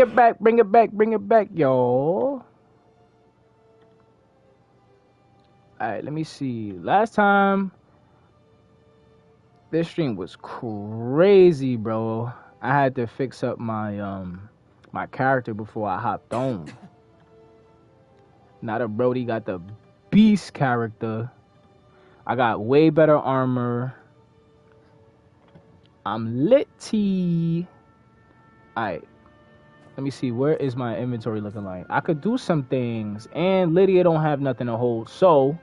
it back, bring it back, bring it back, yo. Alright, let me see. Last time this stream was crazy, bro. I had to fix up my my character before I hopped on. Now that Brody got the beast character. I got way better armor. I'm litty. Alright. Let me see. Where is my inventory looking like? I could do some things. And Lydia don't have nothing to hold. So,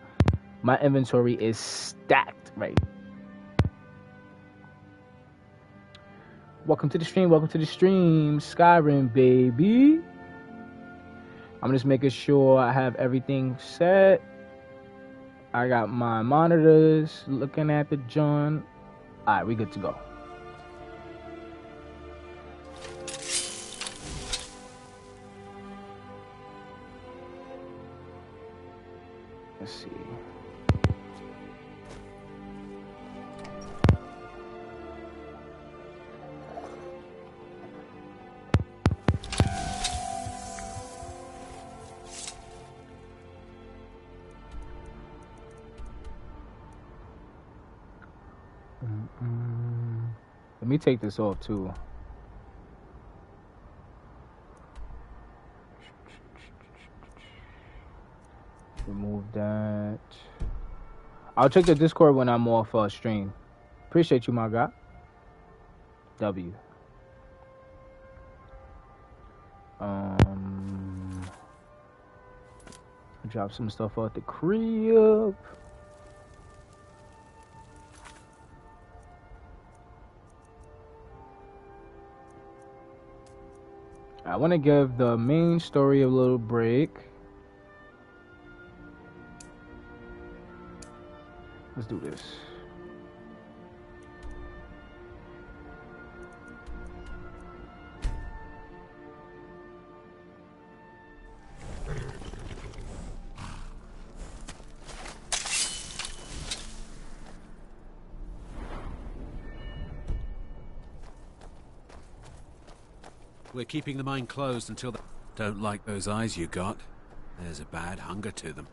my inventory is stacked right. Welcome to the stream. Welcome to the stream. Skyrim, baby. I'm just making sure I have everything set. I got my monitors looking at the joint. Alright, we good to go. Let's see. Let me take this off too. Remove that. I'll check the Discord when I'm off stream. Appreciate you, my guy. W. Drop some stuff out the crib. I want to give the main story a little break. Let's do this. We're keeping the mine closed until the... Don't like those eyes you got. There's a bad hunger to them.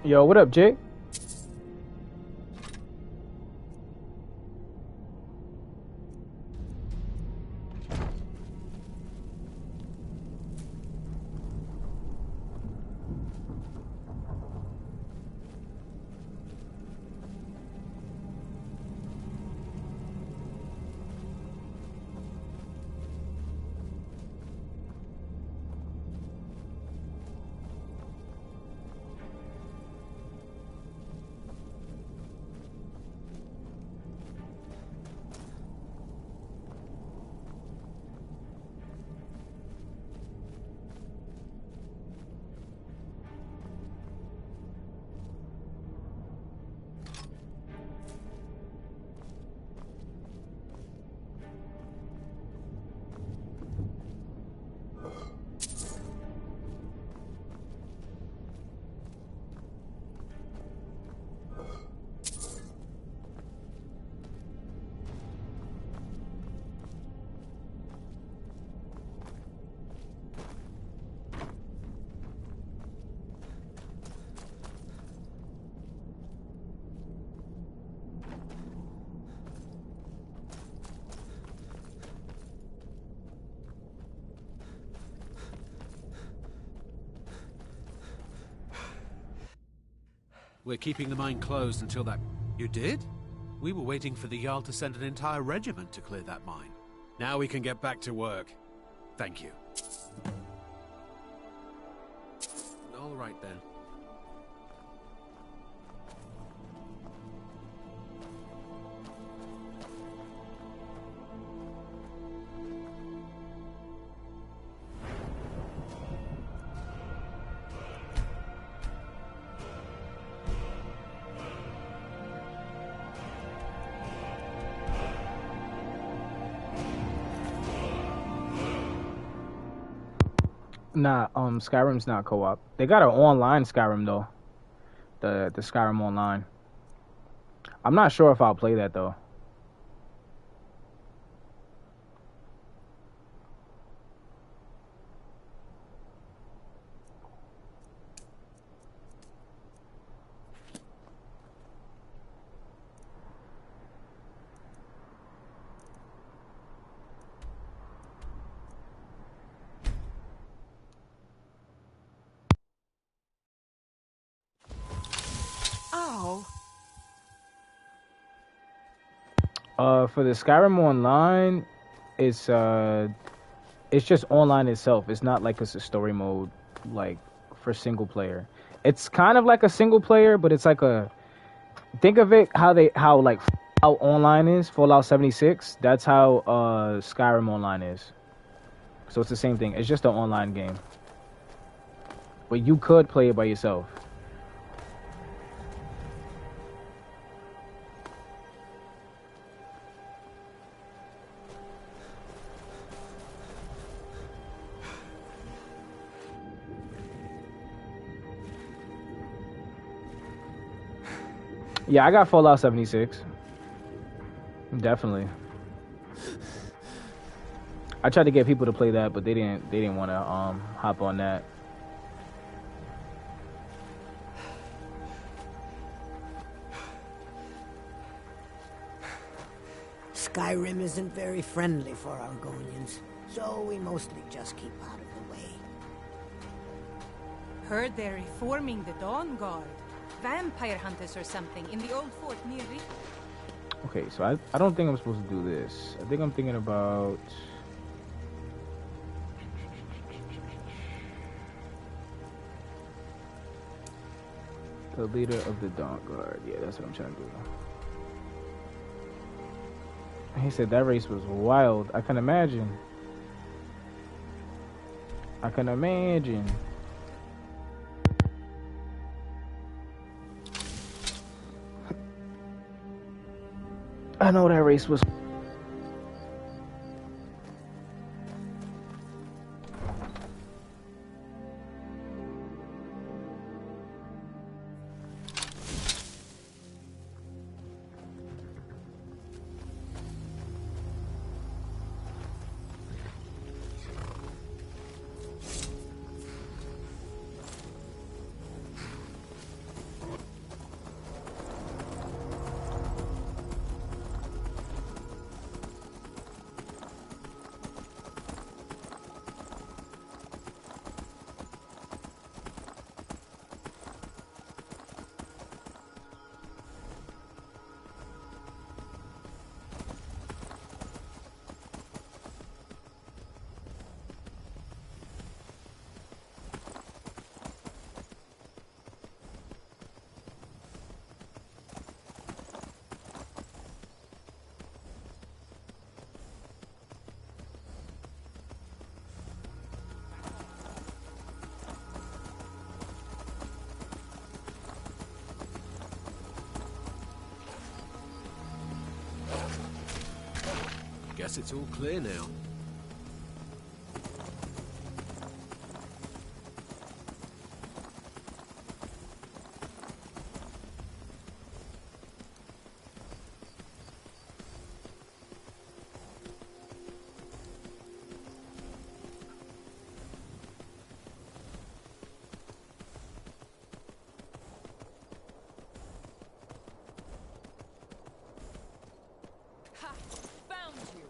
Yo, what up, Jay? We're keeping the mine closed until that... You did? We were waiting for the Jarl to send an entire regiment to clear that mine. Now we can get back to work. Thank you. All right then. Nah, Skyrim's not co-op. They got an online Skyrim though. The Skyrim online. I'm not sure if I'll play that though. For the Skyrim online, it's just online itself. It's not like it's a story mode like for single player. It's kind of like a single player, but it's like a think of it how like Fallout Online is, Fallout 76. That's how Skyrim Online is. So it's the same thing. It's just an online game. But you could play it by yourself. Yeah, I got Fallout 76. Definitely. I tried to get people to play that, but they didn't want to hop on that. Skyrim isn't very friendly for Argonians, so we mostly just keep out of the way. Heard they're reforming the Dawn Guard. Vampire hunters or something in the old fort near Rick. Okay, so I don't think I'm supposed to do this. I think I'm thinking about... the leader of the Dawn Guard. Yeah, that's what I'm trying to do. He said that race was wild. I can imagine. I can imagine. I know that race was. Guess it's all clear now. Ha! Found you!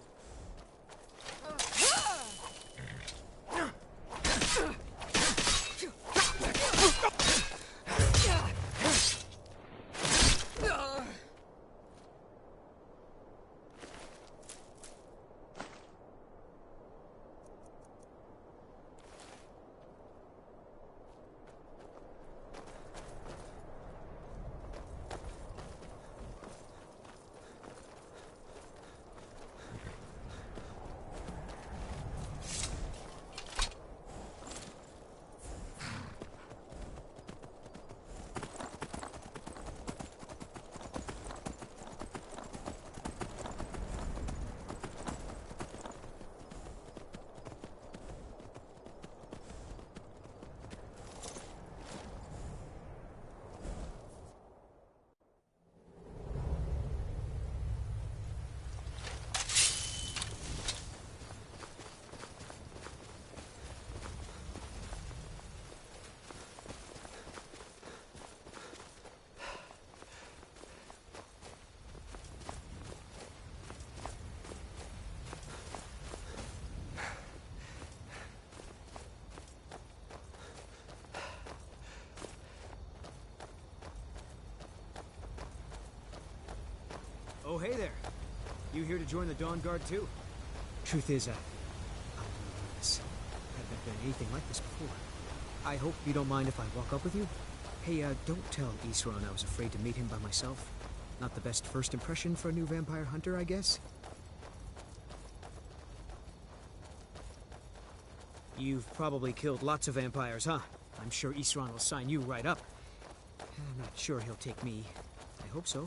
Oh, hey there. You here to join the Dawn Guard, too? Truth is, I'm nervous. I've never been anything like this before. I hope you don't mind if I walk up with you? Hey, don't tell Isran I was afraid to meet him by myself. Not the best first impression for a new vampire hunter, I guess? You've probably killed lots of vampires, huh? I'm sure Isran will sign you right up. I'm not sure he'll take me. I hope so.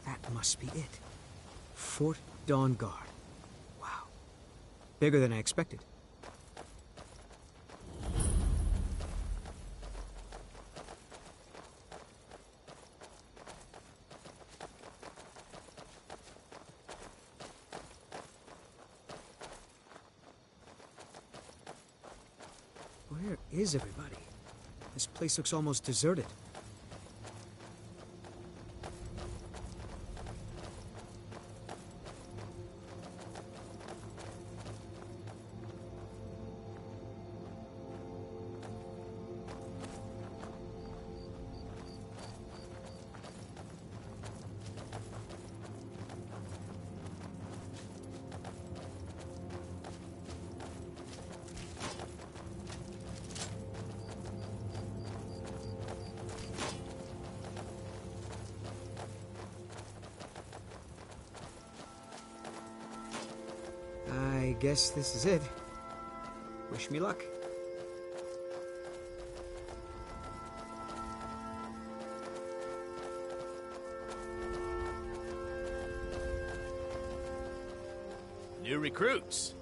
That must be it. Fort Dawn Guard. Wow. Bigger than I expected. Where is everybody? This place looks almost deserted. I guess this is it. Wish me luck. New recruits.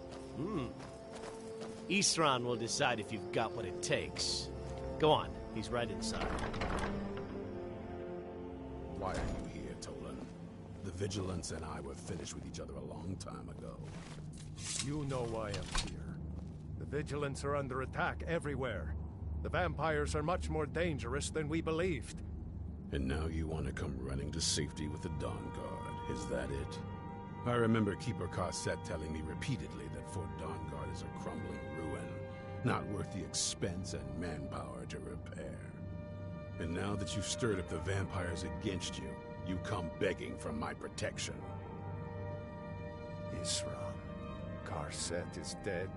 Isran will decide if you've got what it takes. Go on, he's right inside. Why are you here, Tolan? The Vigilance and I were finished with each other a long time ago. You know why I'm here. The Vigilance are under attack everywhere. The vampires are much more dangerous than we believed. And now you want to come running to safety with the Dawn Guard, is that it? I remember Keeper Carset telling me repeatedly that Fort Dawn Guard is a crumbling ruin, not worth the expense and manpower to repair. And now that you've stirred up the vampires against you, you come begging for my protection. Isran, Carset is dead.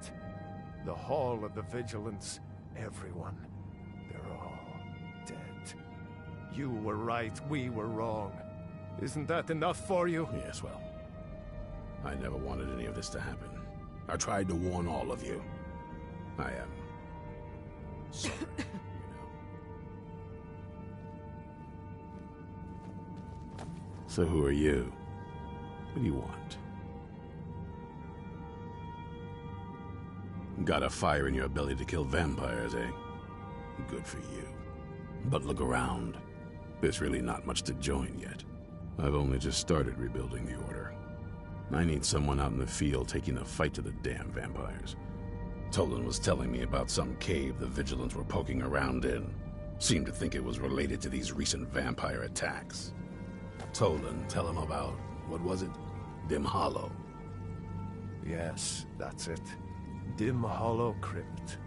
The Hall of the Vigilance, everyone, they're all dead. You were right, we were wrong. Isn't that enough for you? Yes, well, I never wanted any of this to happen. I tried to warn all of you. I am sorry, you know. So who are you? What do you want? Got a fire in your belly to kill vampires, eh? Good for you. But look around. There's really not much to join yet. I've only just started rebuilding the Order. I need someone out in the field taking a fight to the damn vampires. Tolan was telling me about some cave the Vigilants were poking around in. Seemed to think it was related to these recent vampire attacks. Tolan, tell him about, what was it? Dim Hollow. Yes, that's it. Dim Hollow Crypt.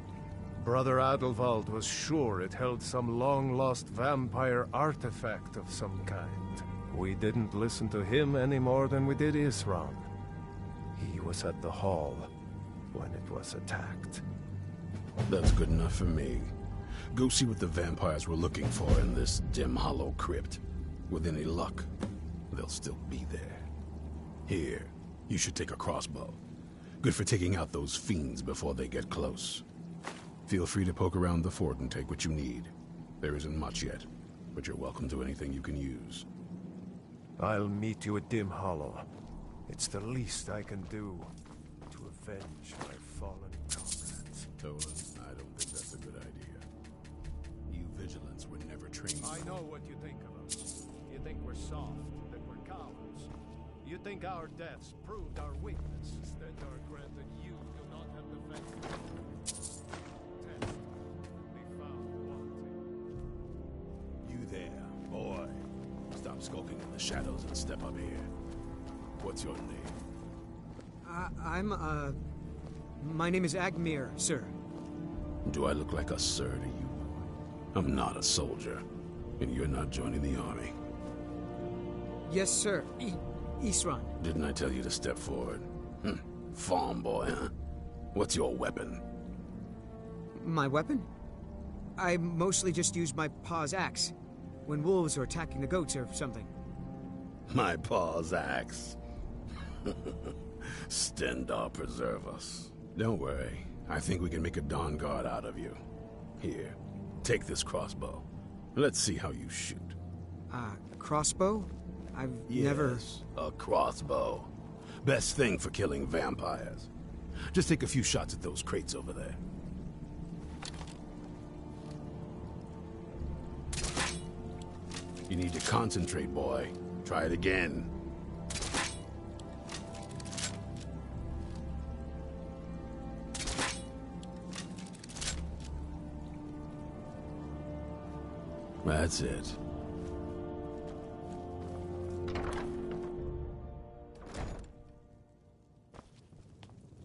Brother Adelwald was sure it held some long-lost vampire artifact of some kind. We didn't listen to him any more than we did Isran. He was at the hall when it was attacked. That's good enough for me. Go see what the vampires were looking for in this Dim Hollow Crypt. With any luck, they'll still be there. Here, you should take a crossbow. Good for taking out those fiends before they get close. Feel free to poke around the fort and take what you need. There isn't much yet, but you're welcome to anything you can use. I'll meet you at Dim Hollow. It's the least I can do to avenge my fallen comrades. Tolan, I don't think that's a good idea. You Vigilants were never trained. I know what you think of us. You think we're soft, that we're cowards. You think our deaths proved our weakness, that are granted you do not have the faith. Be found wanting. You there, boy. Stop skulking in the shadows and step up here. What's your name? My name is Agmir, sir. Do I look like a sir to you? I'm not a soldier, and you're not joining the army. Yes, sir. Isran. Didn't I tell you to step forward? Farm boy, huh? What's your weapon? My weapon? I mostly just use my paw's axe. When wolves are attacking the goats or something. My paw's axe. Stendar preserve us. Don't worry. I think we can make a Dawn Guard out of you. Here, take this crossbow. Let's see how you shoot. Crossbow? I've never... a crossbow. Best thing for killing vampires. Just take a few shots at those crates over there. You need to concentrate, boy. Try it again. That's it.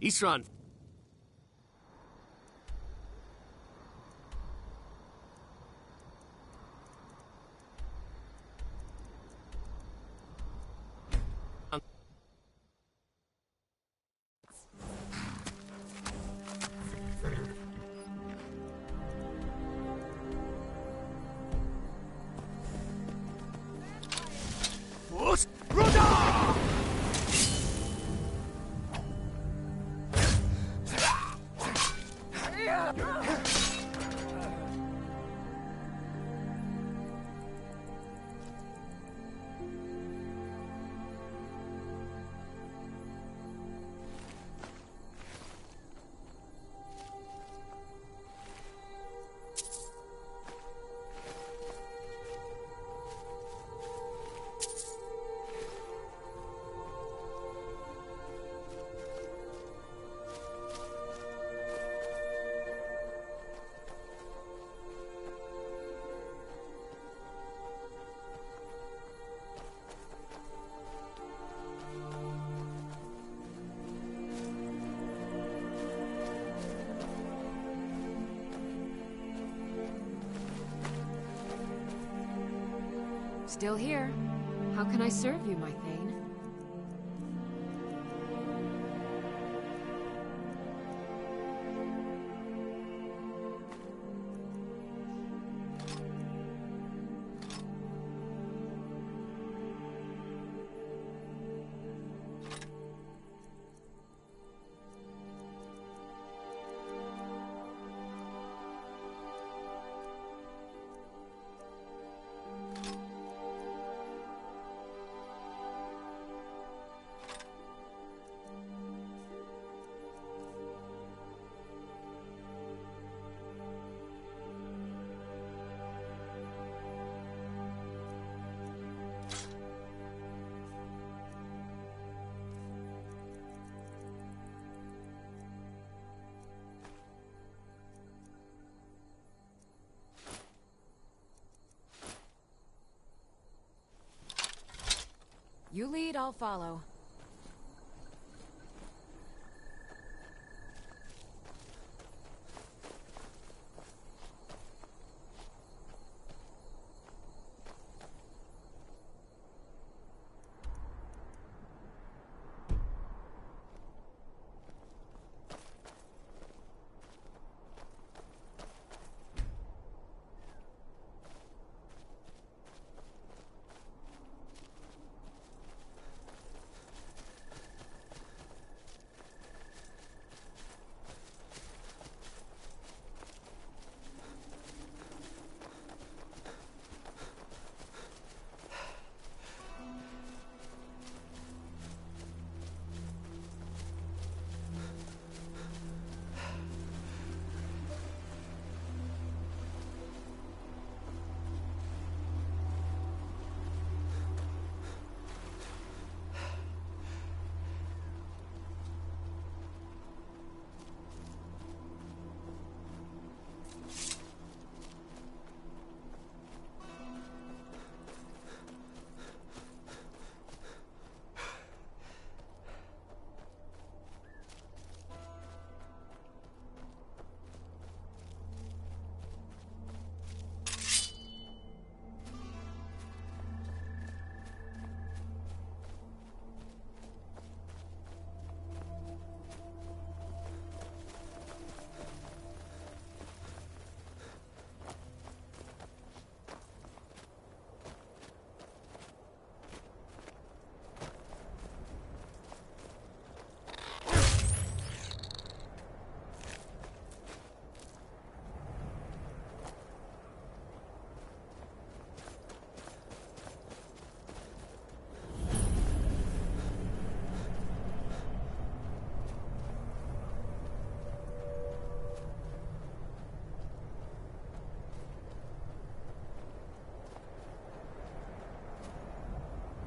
Isran. Still here. How can I serve you, my Thane? You lead, I'll follow.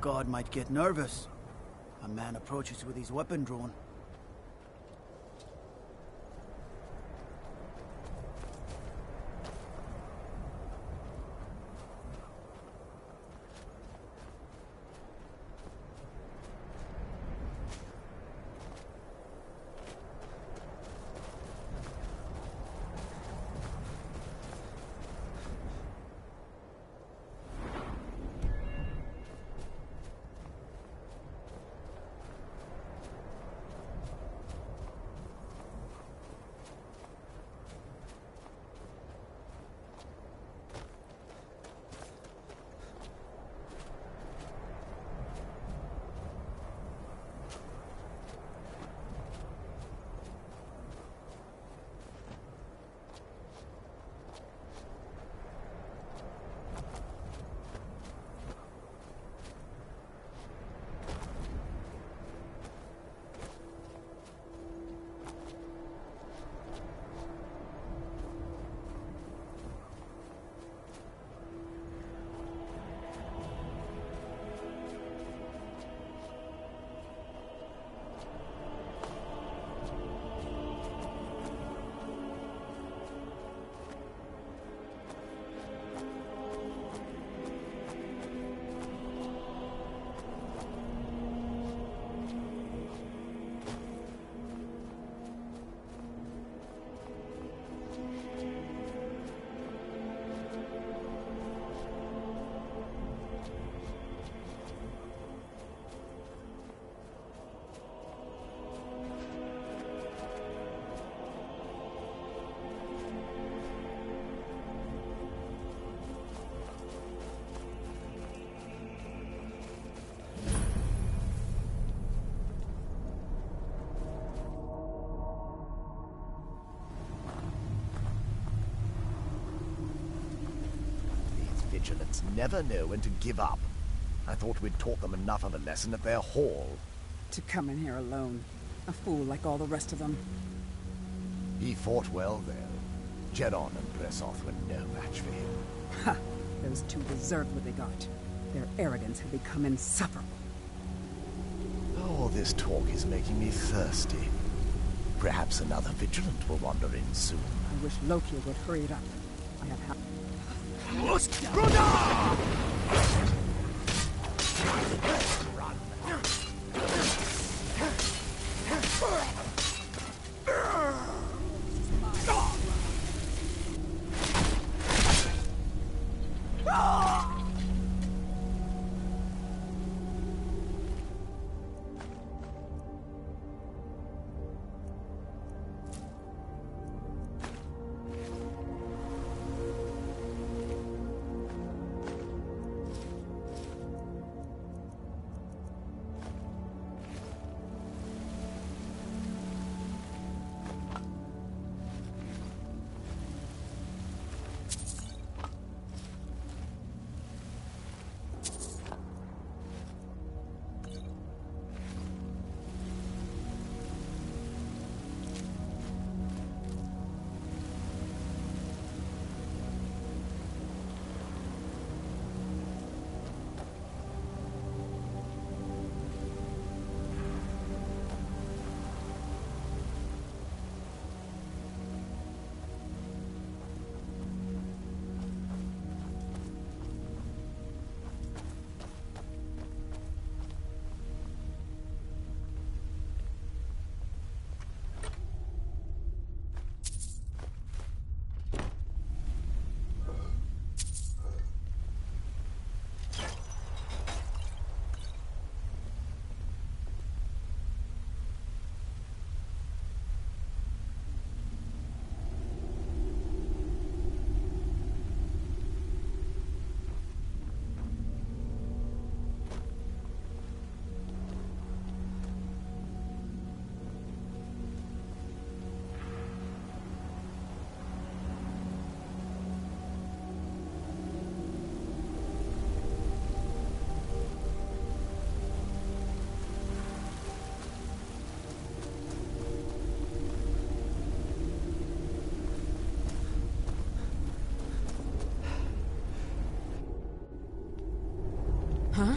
God might get nervous. A man approaches with his weapon drawn. vigilants never know when to give up. I thought we'd taught them enough of a lesson at their hall. To come in here alone. A fool like all the rest of them. He fought well, though. Geron and Bresoth were no match for him. Ha! Those two deserved what they got. Their arrogance had become insufferable. All this talk is making me thirsty. Perhaps another vigilant will wander in soon. I wish Loki would hurry it up. I have Huh?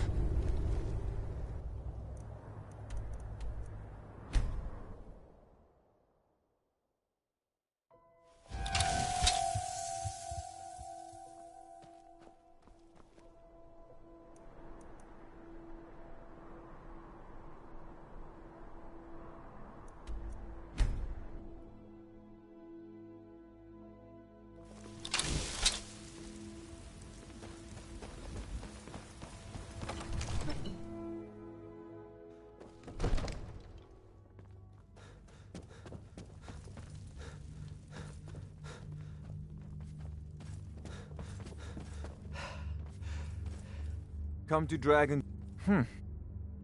Come to Dragon...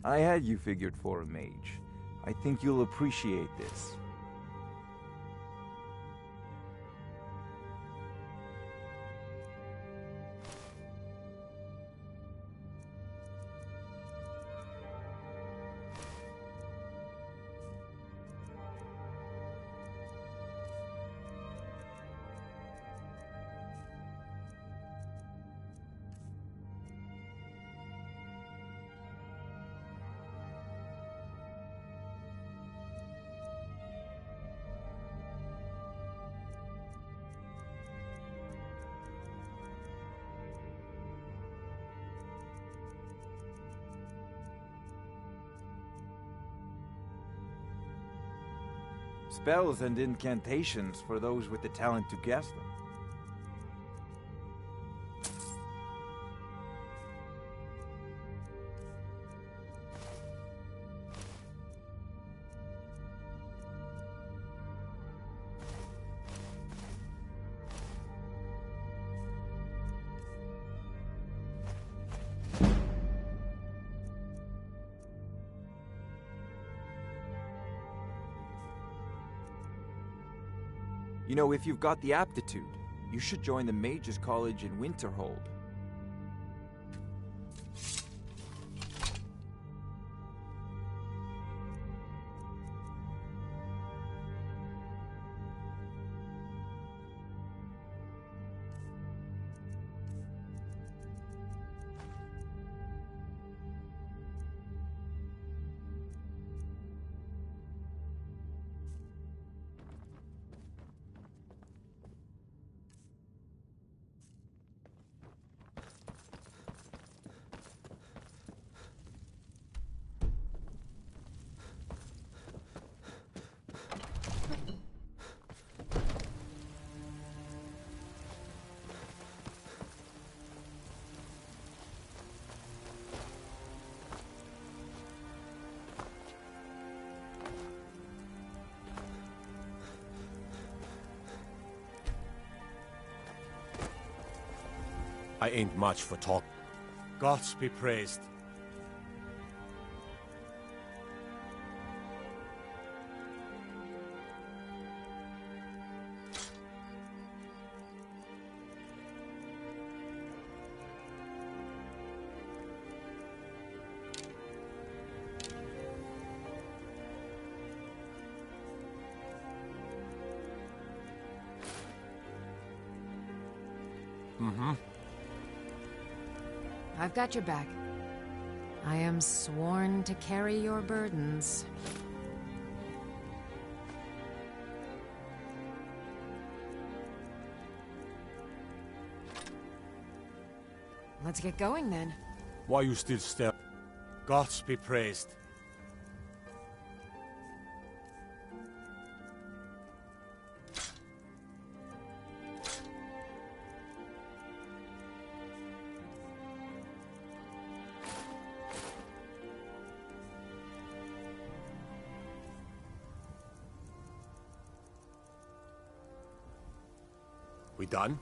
I had you figured for a mage. I think you'll appreciate this. Spells and incantations for those with the talent to guess them. You know, if you've got the aptitude, you should join the Mages College in Winterhold. I ain't much for talk. Gods be praised. Mm-hmm. I've got your back. I am sworn to carry your burdens. Let's get going then. Why you still step? Gods be praised. We done?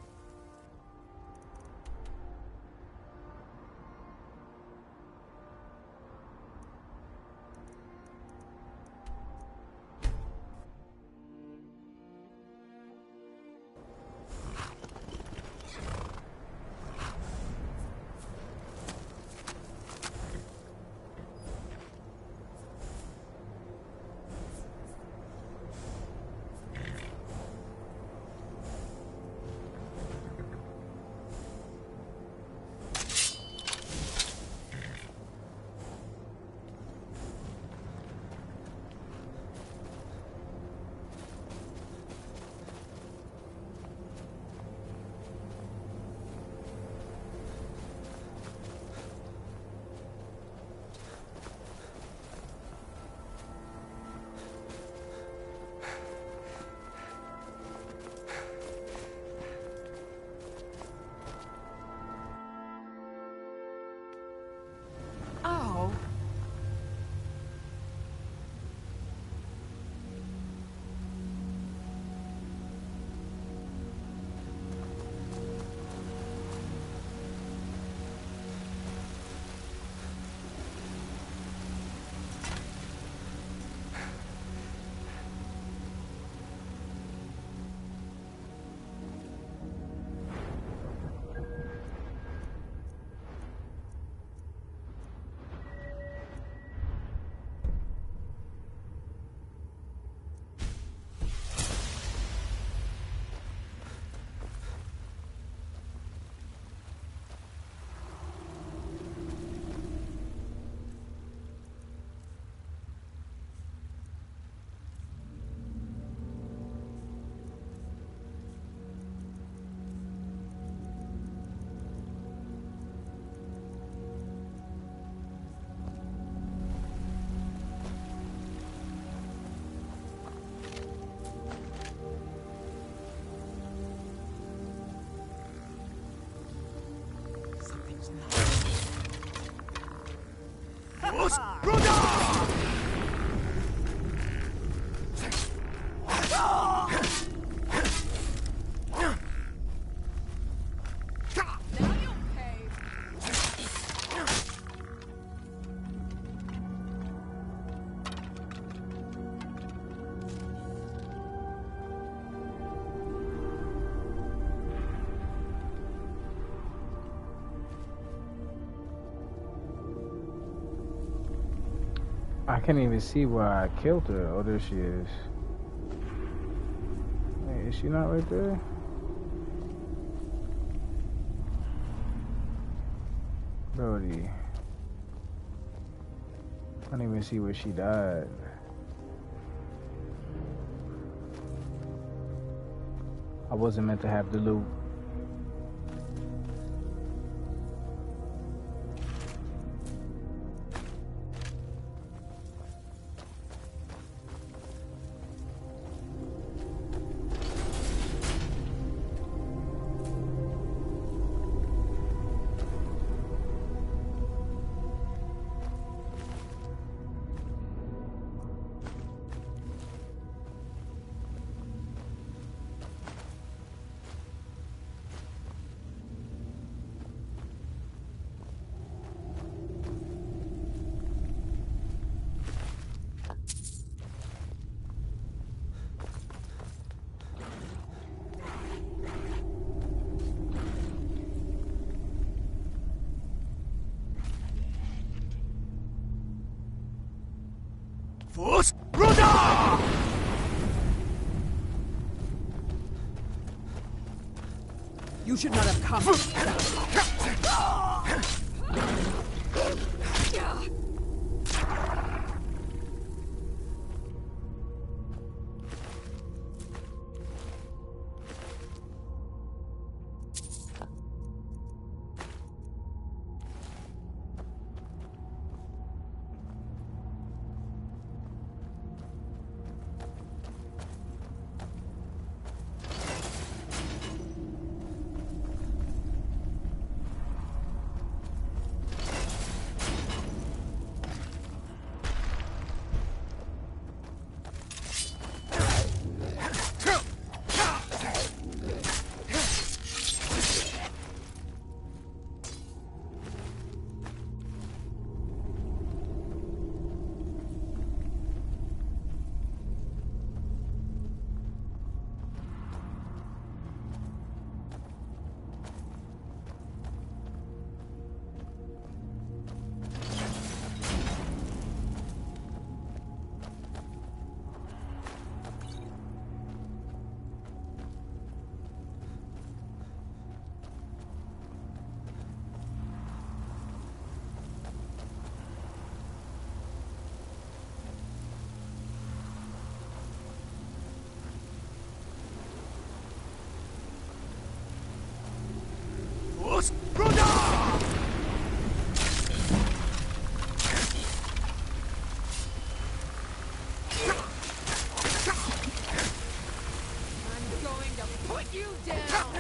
Oh. I can't even see where I killed her. Oh, there she is. Wait, is she not right there? Brody. I don't even see where she died. I wasn't meant to have the loot. Force Brother! You should not have come. Force Brother! I'm going to put you down!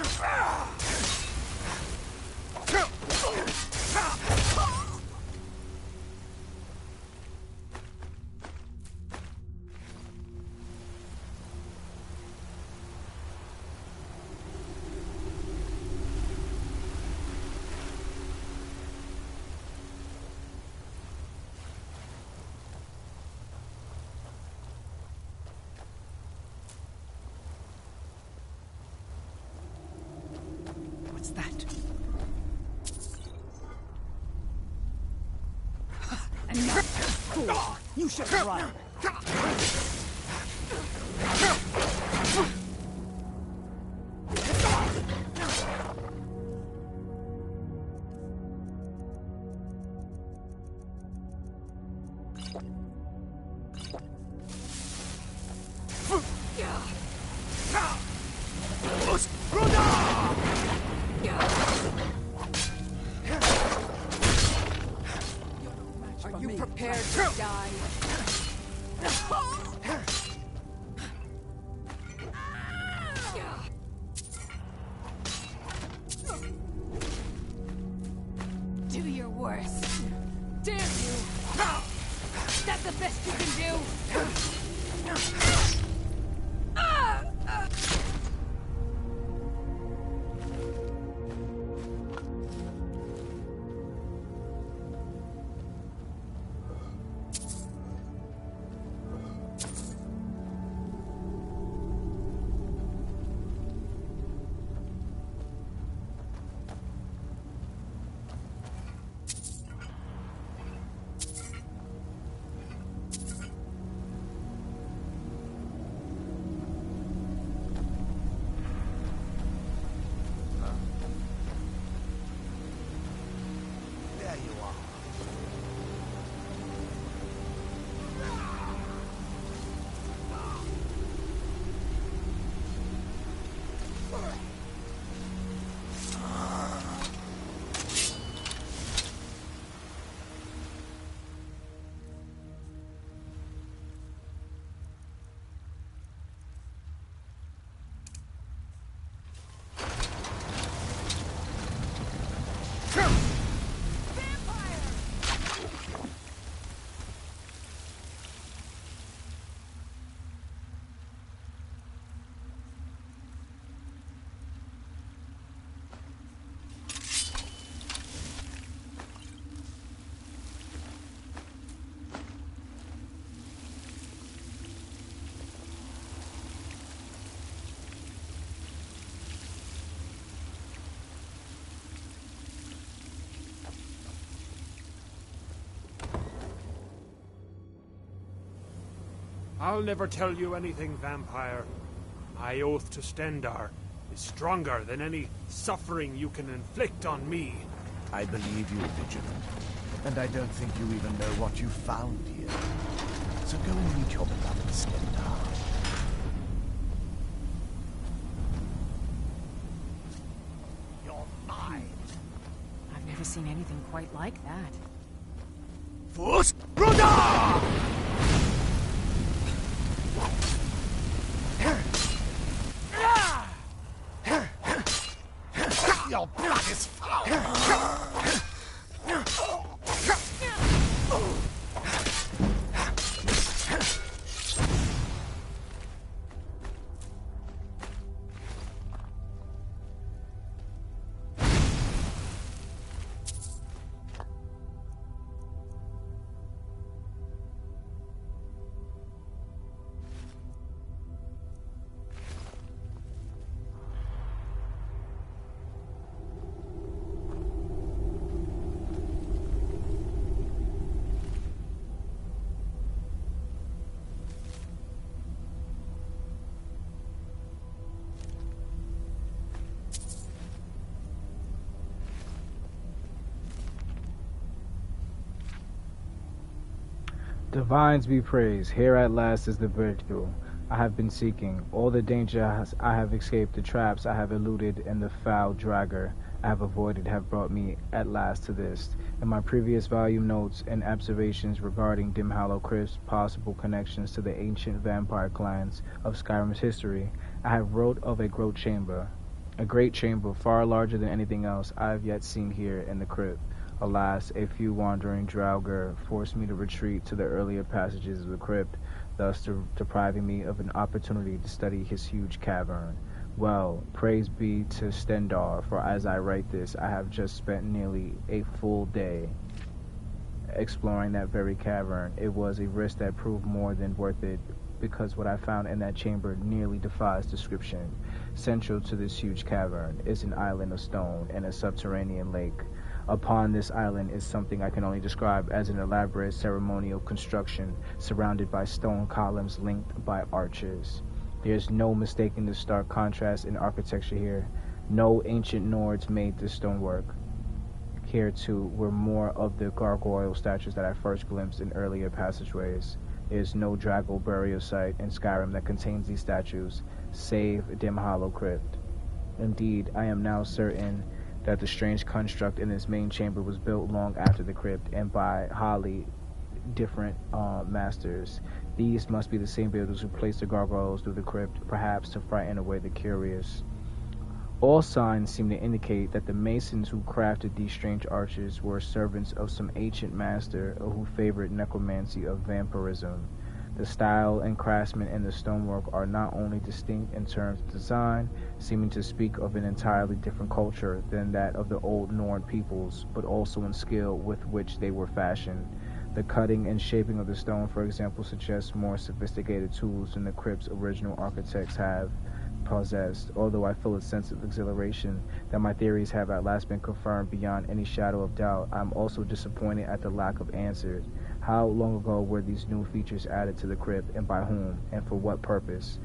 What's that? Enough! Fool! You should run! Force Brother! Are you prepared to die? Do your worst. Damn you! That's the best you can do! I'll never tell you anything, vampire. My oath to Stendar is stronger than any suffering you can inflict on me. I believe you, Vigilant. And I don't think you even know what you found here. So go and meet your beloved Stendar. You're mine. I've never seen anything quite like that. Fus Bruda! Your blood is foul! Divines be praised. Here at last is the breakthrough I have been seeking. All the danger I have escaped, the traps I have eluded, and the foul dragger I have avoided have brought me at last to this. In my previous volume notes and observations regarding Dim Hollow Crypt's possible connections to the ancient vampire clans of Skyrim's history, I have wrote of a great chamber far larger than anything else I have yet seen here in the crypt. Alas, a few wandering draugr forced me to retreat to the earlier passages of the crypt, thus depriving me of an opportunity to study his huge cavern. Well, praise be to Stendar, for as I write this, I have just spent nearly a full day exploring that very cavern. It was a risk that proved more than worth it, because what I found in that chamber nearly defies description. Central to this huge cavern is an island of stone and a subterranean lake. Upon this island is something I can only describe as an elaborate ceremonial construction surrounded by stone columns linked by arches. There is no mistaking the stark contrast in architecture here. No ancient Nords made this stonework. Here, too, were more of the gargoyle statues that I first glimpsed in earlier passageways. There is no Draggle burial site in Skyrim that contains these statues, save Dim Hollow Crypt. Indeed, I am now certain that the strange construct in this main chamber was built long after the crypt and by wholly different masters. These must be the same builders who placed the gargoyles through the crypt, perhaps to frighten away the curious. All signs seem to indicate that the masons who crafted these strange arches were servants of some ancient master who favored necromancy of vampirism. The style and craftsmen in the stonework are not only distinct in terms of design, seeming to speak of an entirely different culture than that of the old Nord peoples, but also in skill with which they were fashioned. The cutting and shaping of the stone, for example, suggests more sophisticated tools than the crypt's original architects have possessed. Although I feel a sense of exhilaration that my theories have at last been confirmed beyond any shadow of doubt, I am also disappointed at the lack of answers. How long ago were these new features added to the crypt, and by whom, and for what purpose?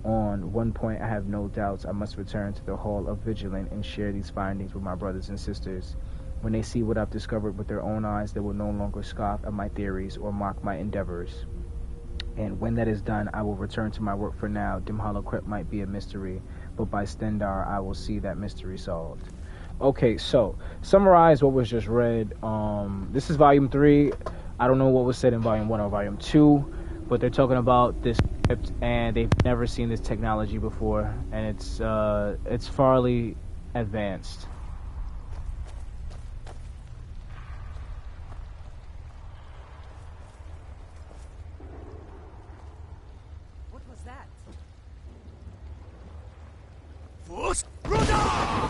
On one point I have no doubts. I must return to the Hall of Vigilant and share these findings with my brothers and sisters. When they see what I've discovered with their own eyes, they will no longer scoff at my theories or mock my endeavors. And when that is done, I will return to my work. For now, Dim Hollow Crypt might be a mystery, but by Stendar I will see that mystery solved. Okay, so, summarize what was just read. This is Volume 3. I don't know what was said in Volume 1 or Volume 2, but they're talking about this crypt, and they've never seen this technology before, and it's farly advanced. What was that? Fus Bruda!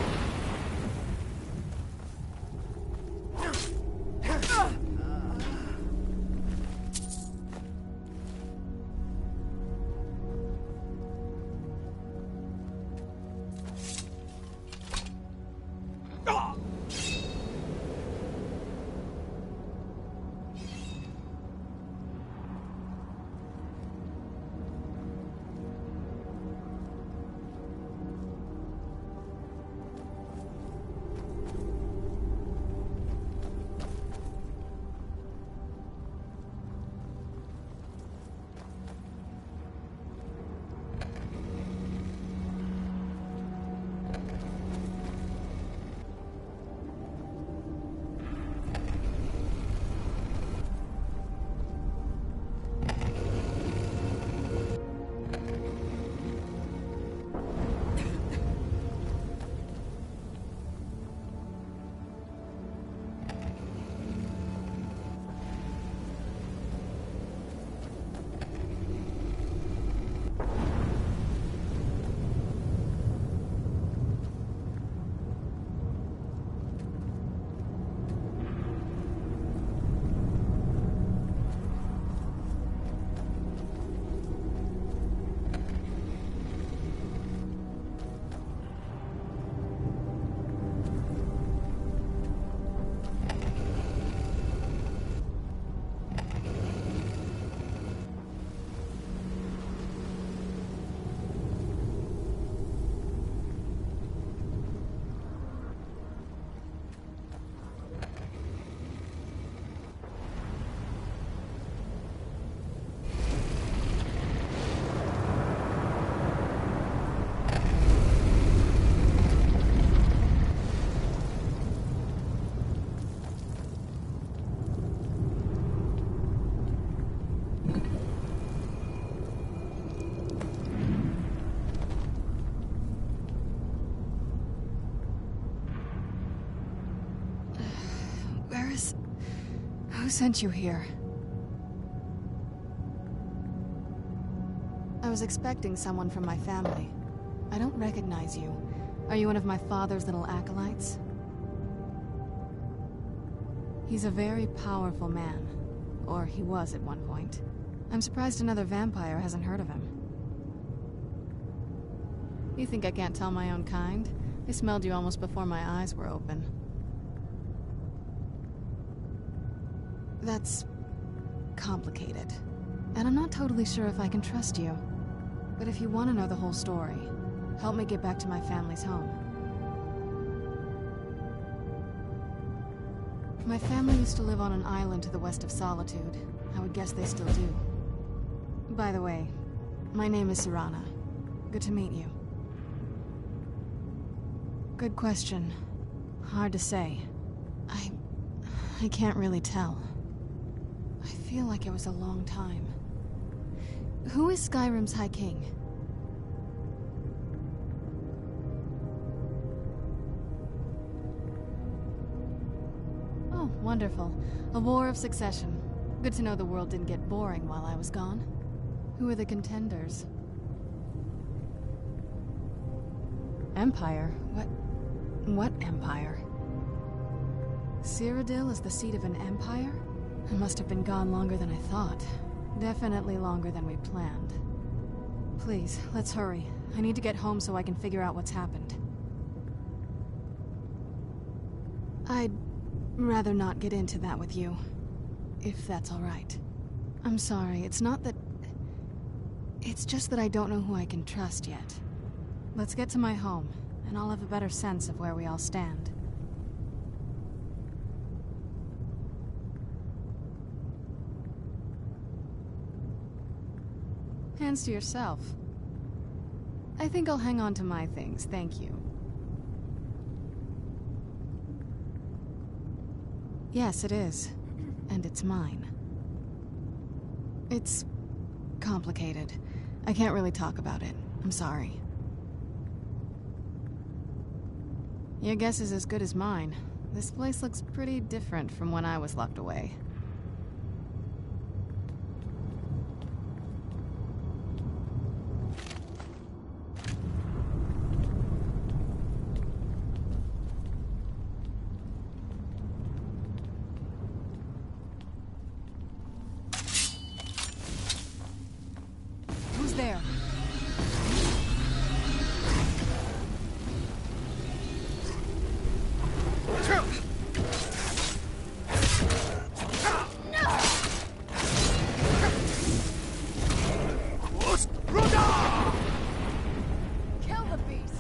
Who sent you here? I was expecting someone from my family. I don't recognize you. Are you one of my father's little acolytes? He's a very powerful man. Or he was at one point. I'm surprised another vampire hasn't heard of him. You think I can't tell my own kind? I smelled you almost before my eyes were open. That's complicated. And I'm not totally sure if I can trust you. But if you want to know the whole story, help me get back to my family's home. My family used to live on an island to the west of Solitude. I would guess they still do. By the way, my name is Serana. Good to meet you. Good question. Hard to say. I can't really tell. I feel like it was a long time. Who is Skyrim's High King? Oh, wonderful. A war of succession. Good to know the world didn't get boring while I was gone. Who are the contenders? Empire? What empire? Cyrodiil is the seat of an empire? I must have been gone longer than I thought. Definitely longer than we planned. Please, let's hurry. I need to get home so I can figure out what's happened. I'd rather not get into that with you, if that's all right. I'm sorry, it's not that... It's just that I don't know who I can trust yet. Let's get to my home, and I'll have a better sense of where we all stand. Hands to yourself. I think I'll hang on to my things, thank you. Yes, it is. And it's mine. It's complicated. I can't really talk about it. I'm sorry. Your guess is as good as mine. This place looks pretty different from when I was locked away. Who's there? Kill the beast!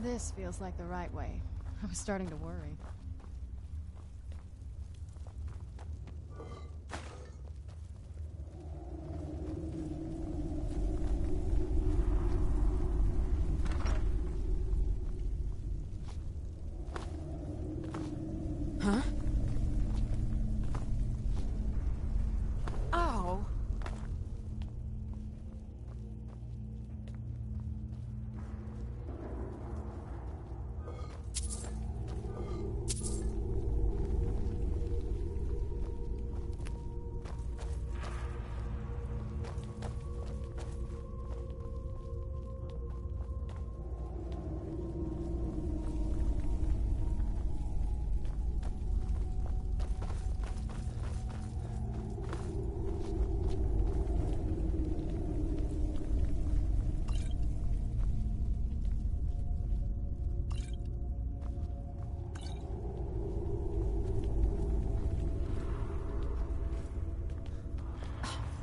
This feels like the right way. I was starting to worry. Huh? Oh!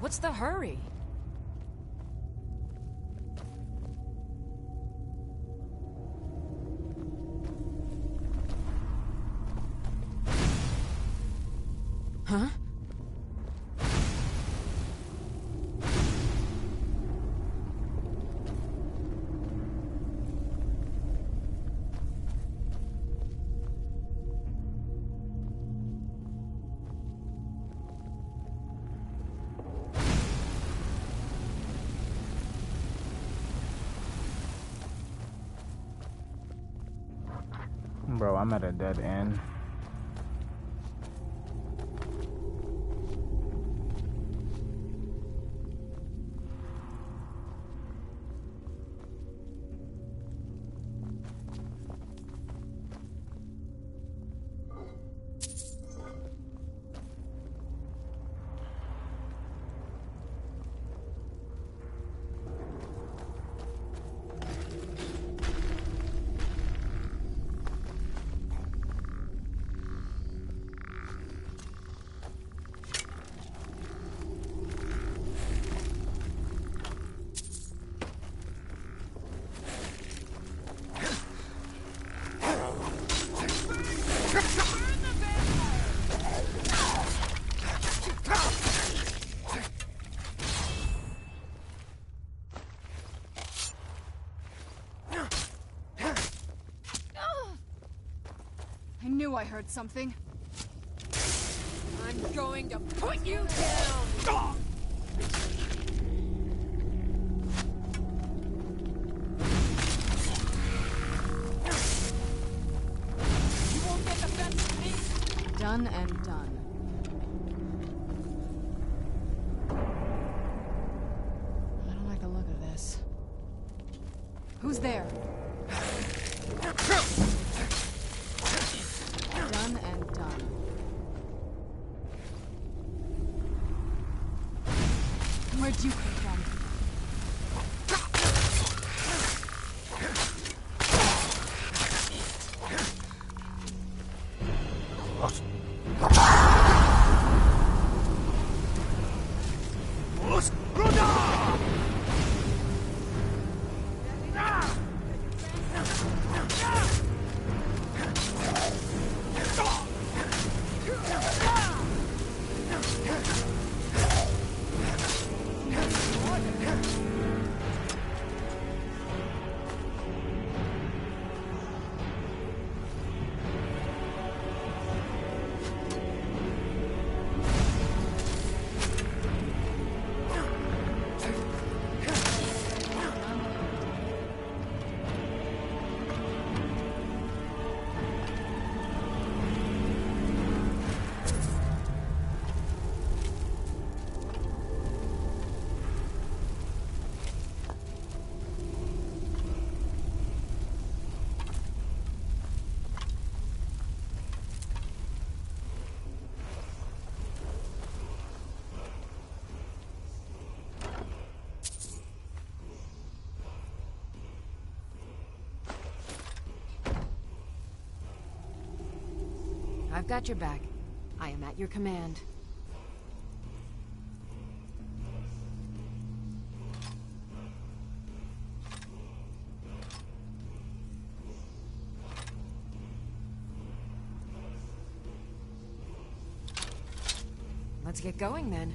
What's the hurry? Huh? Bro, I'm at a dead end. I knew I heard something. I'm going to put you down! You won't get the best of me! Done and done. I don't like the look of this. Who's there? Done and done. Where'd you come from? I've got your back. I am at your command. Let's get going then.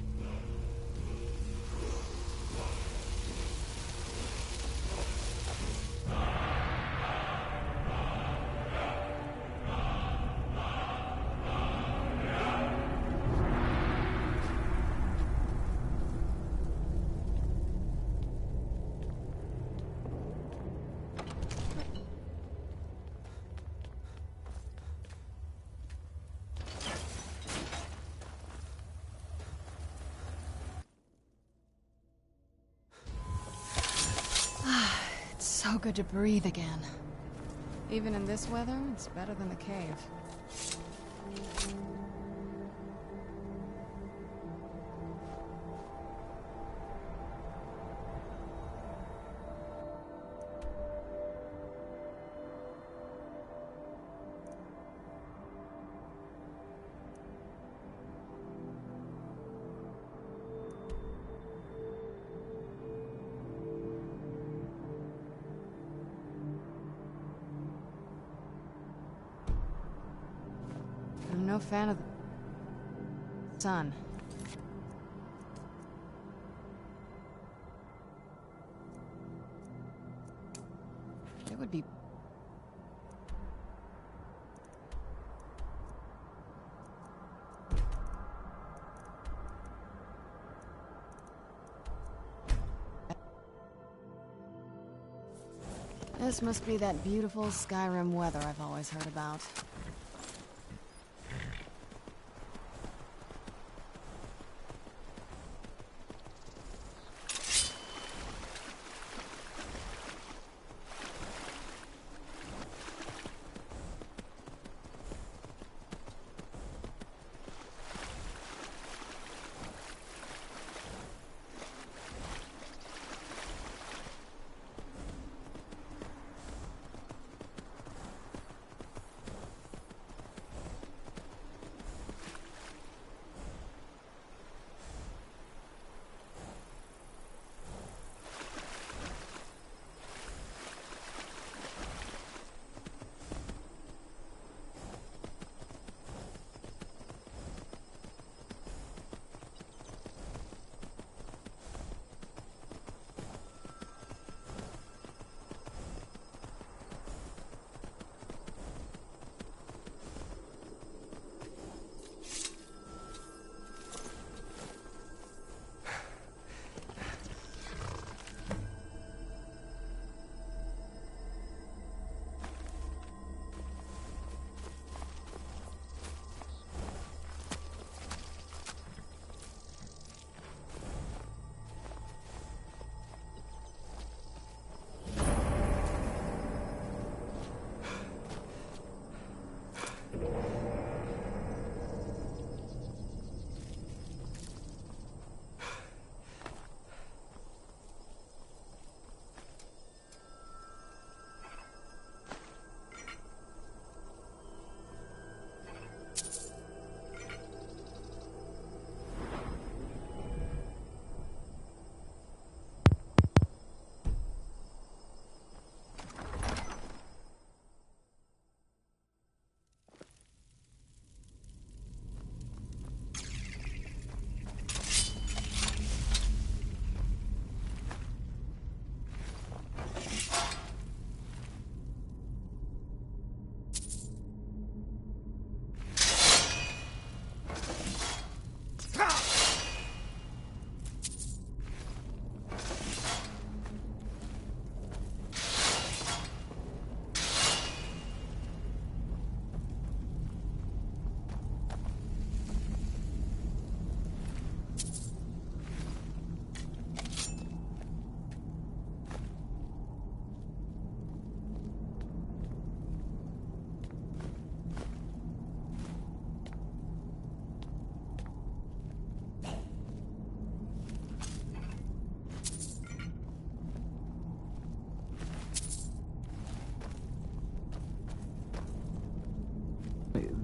It's so good to breathe again. Even in this weather, it's better than the cave. I'm no fan of the sun. It would be... This must be that beautiful Skyrim weather I've always heard about.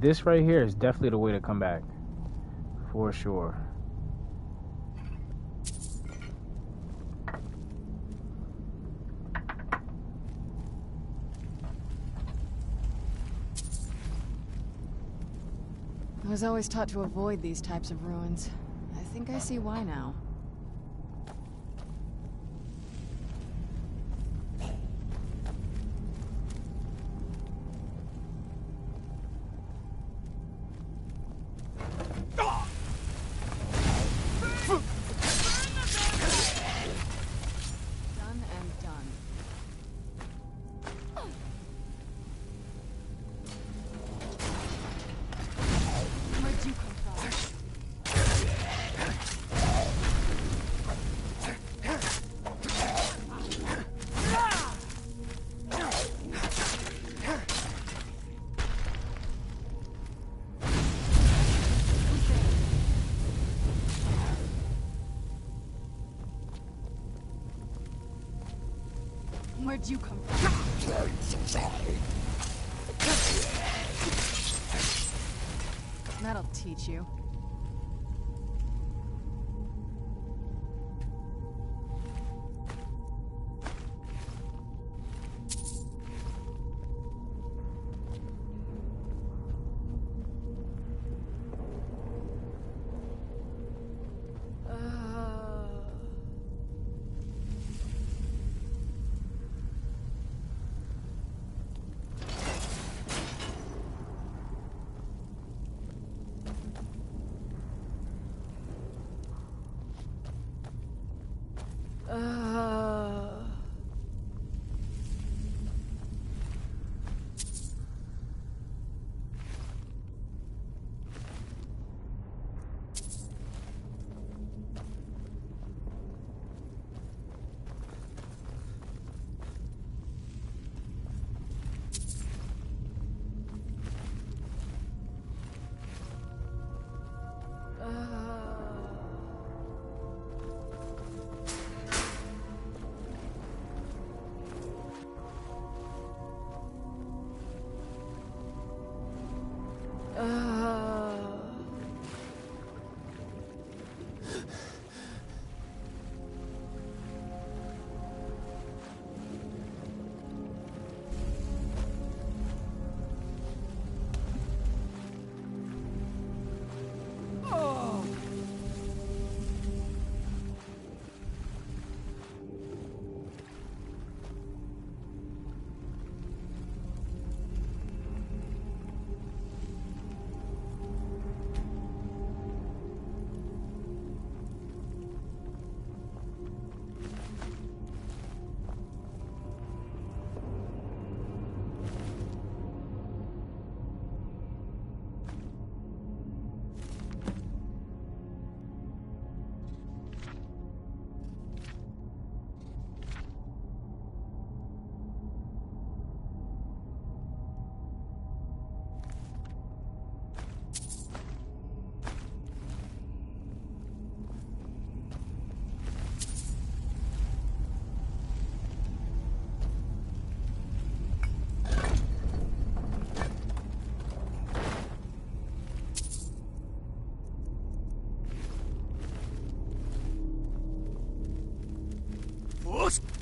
This right here is definitely the way to come back. For sure. I was always taught to avoid these types of ruins. I think I see why now. Where'd you come from? That'll teach you.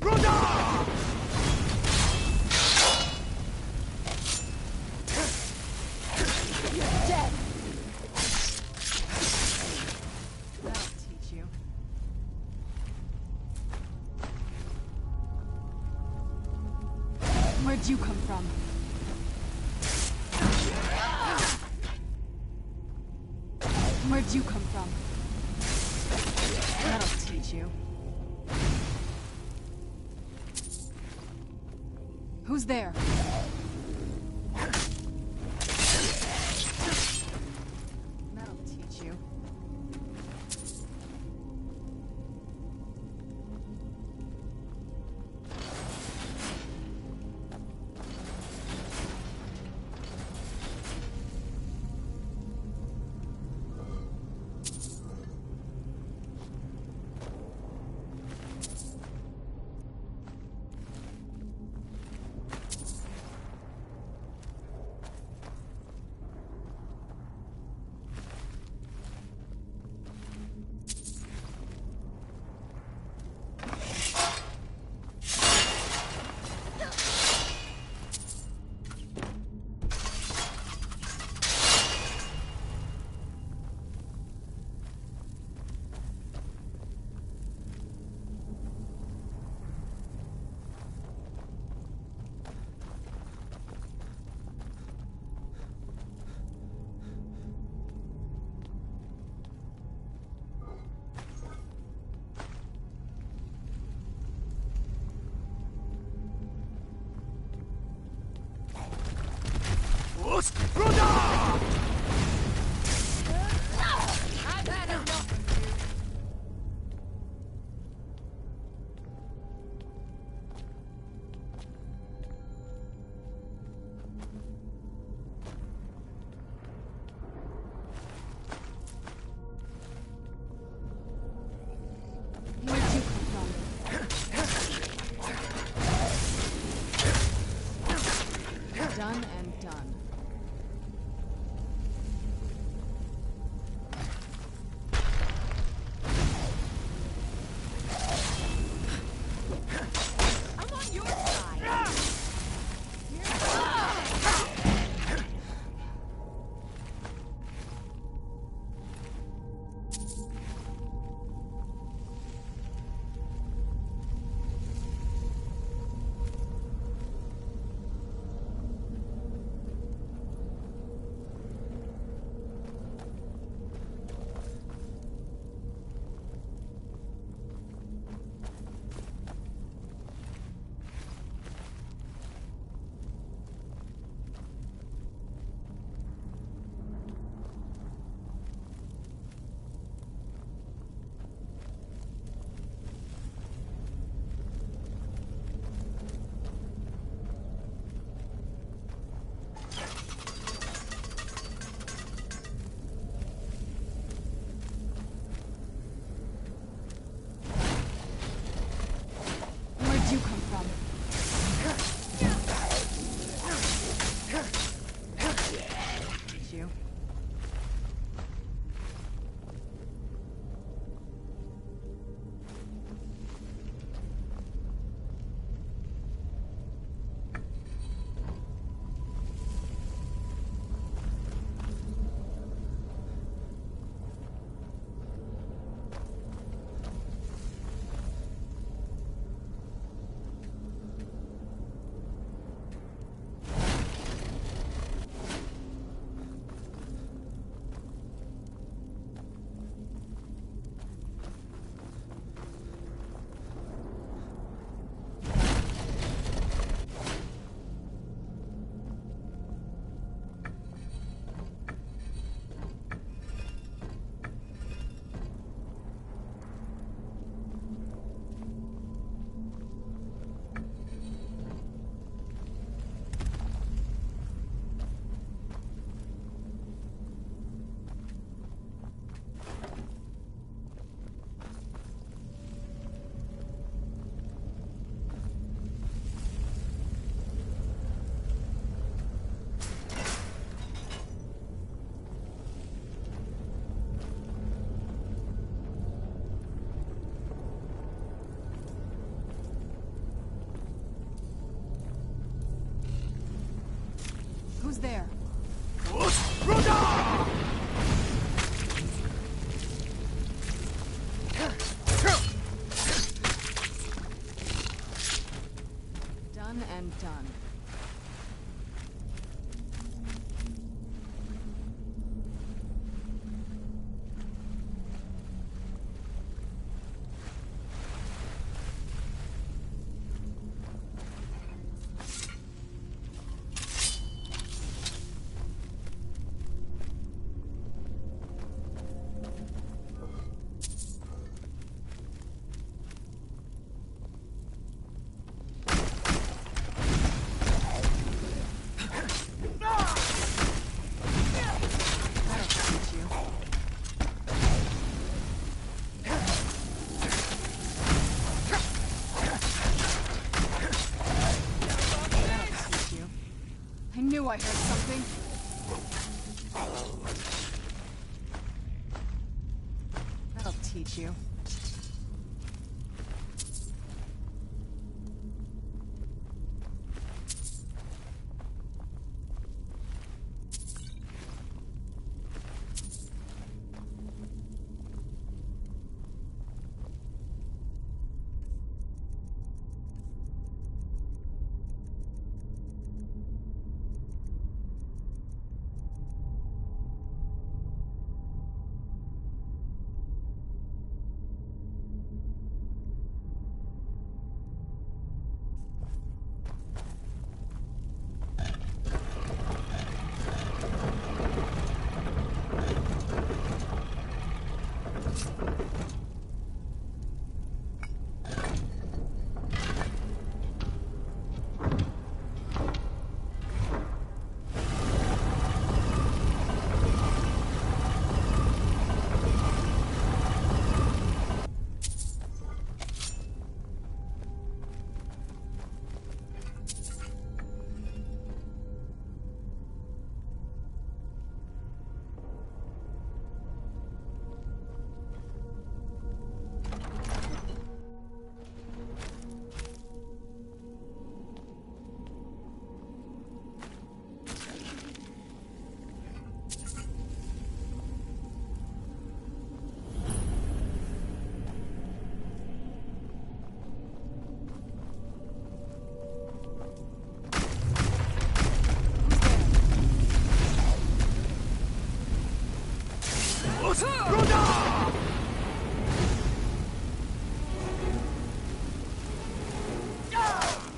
You're dead. That'll teach you. Where'd you come from? Where'd you come from? That'll teach you. Who's there? That'll teach you. Done and done. I'm on your side. Where'd you come from? You. done. I knew I heard something. That'll teach you.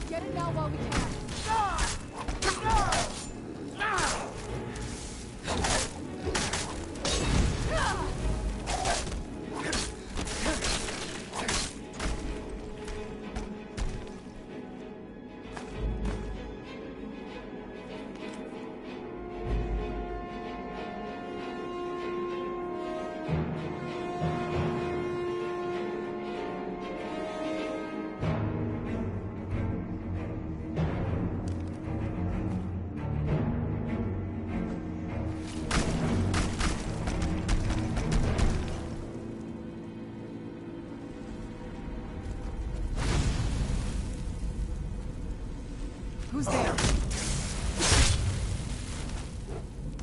Get it now while we can. Who's there?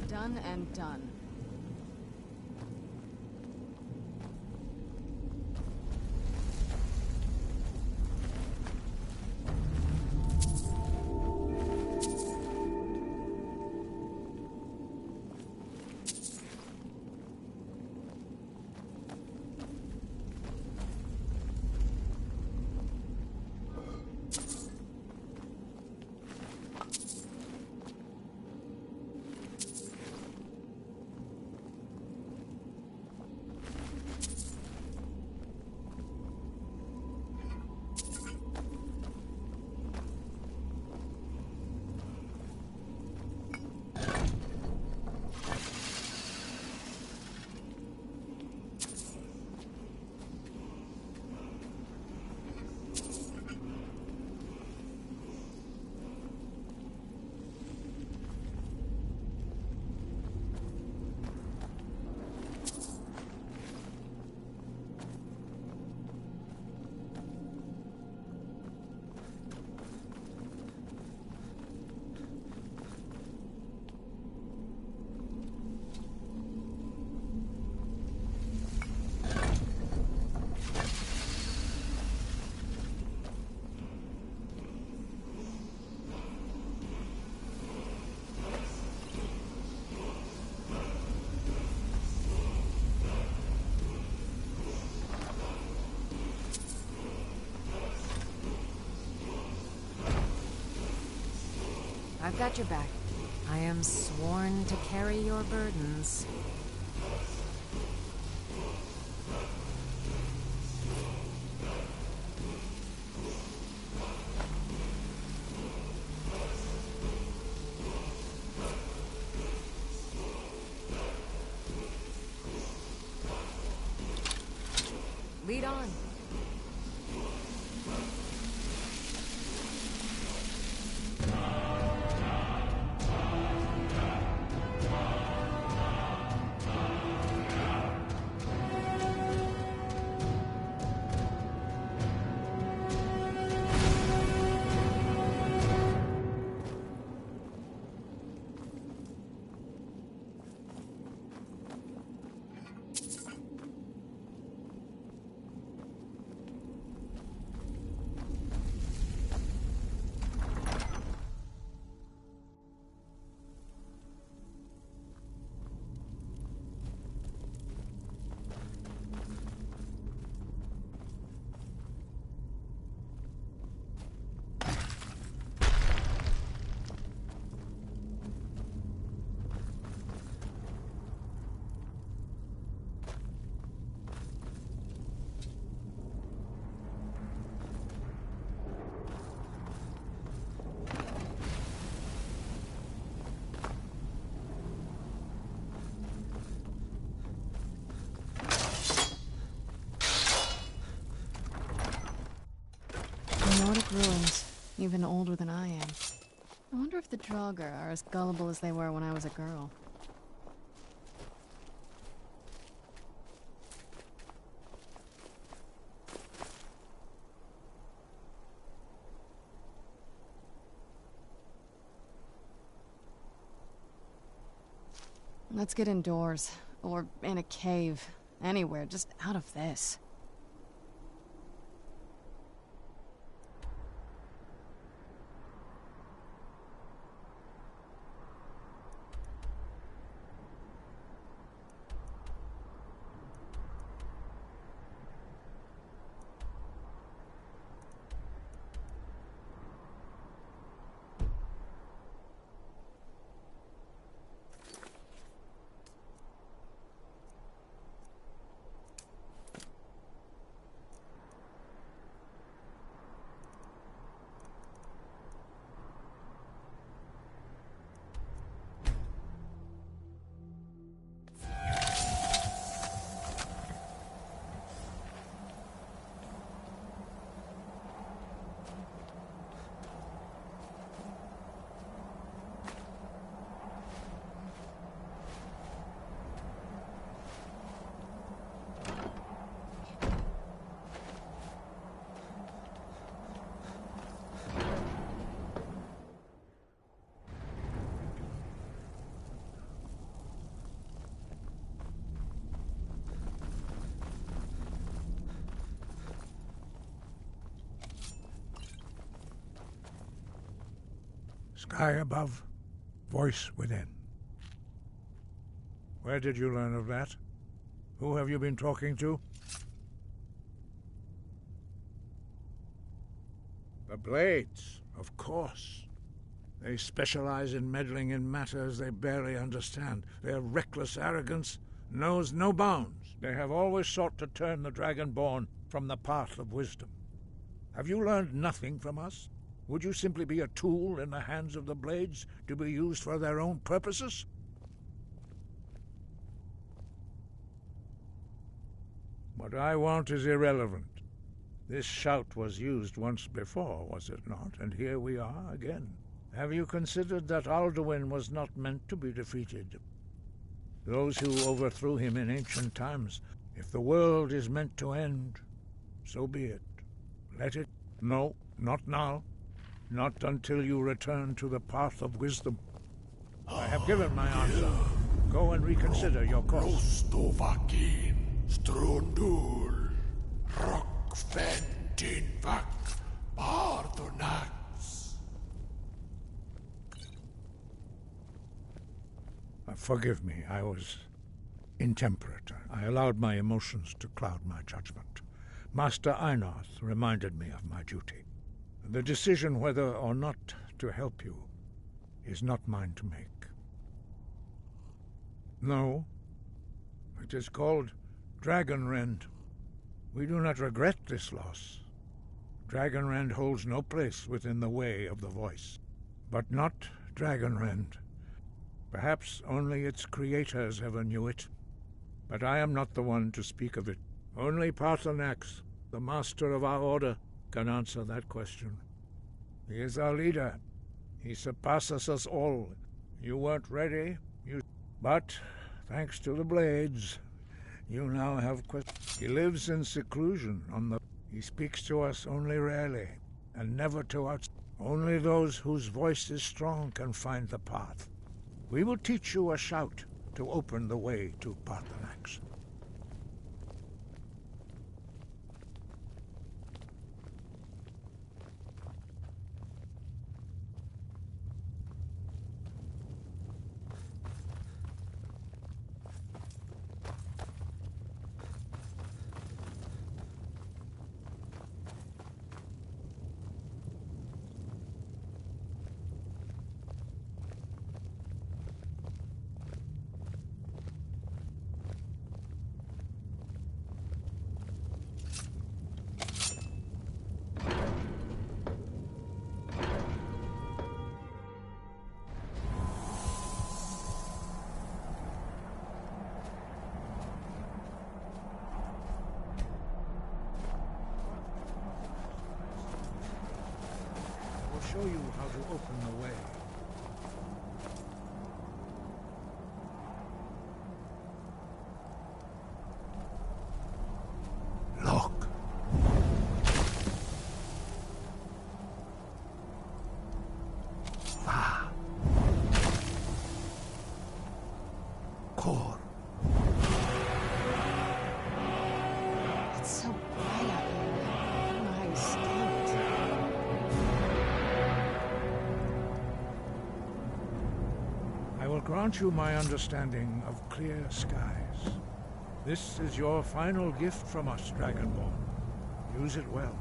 Done and done. I've got your back. I am sworn to carry your burdens. Lead on. Nordic ruins, even older than I am. I wonder if the Draugr are as gullible as they were when I was a girl. Let's get indoors, or in a cave, anywhere, just out of this. Sky above, voice within. Where did you learn of that? Who have you been talking to? The Blades, of course. They specialize in meddling in matters they barely understand. Their reckless arrogance knows no bounds. They have always sought to turn the Dragonborn from the path of wisdom. Have you learned nothing from us? Would you simply be a tool in the hands of the Blades to be used for their own purposes? What I want is irrelevant. This shout was used once before, was it not? And here we are again. Have you considered that Alduin was not meant to be defeated? Those who overthrew him in ancient times, if the world is meant to end, so be it. Let it. No, not now. Not until you return to the path of wisdom. I have given my answer. Go and reconsider your course. Rostovakin, Strundur, Rockfentinvak, Bardonax. Forgive me, I was intemperate. I allowed my emotions to cloud my judgment. Master Einarth reminded me of my duty. The decision whether or not to help you is not mine to make. No, it is called Dragonrend. We do not regret this loss. Dragonrend holds no place within the way of the voice. But not Dragonrend. Perhaps only its creators ever knew it. But I am not the one to speak of it. Only Paarthurnax, the master of our order, can answer that question. He is our leader. He surpasses us all. You weren't ready, but thanks to the blades, you now have questions. He lives in seclusion on the... He speaks to us only rarely, and never to us. Only those whose voice is strong can find the path. We will teach you a shout to open the way to Paarthurnax. Show you how to open the way. Look. Ah. Core. It's so bright out here. My state. I will grant you my understanding of clear skies. This is your final gift from us, Dragonborn. Use it well.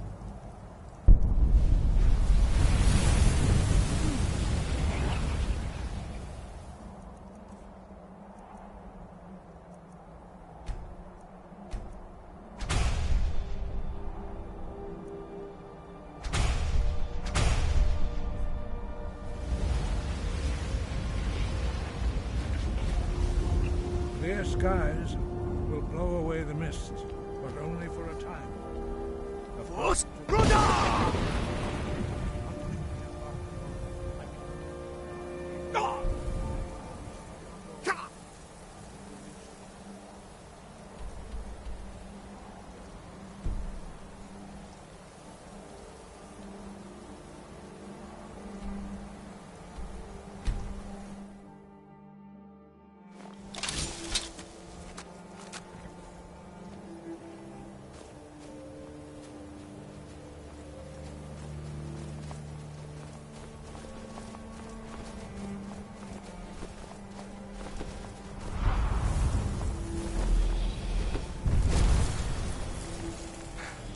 Clear skies will blow away the mist, but only for a time. The first...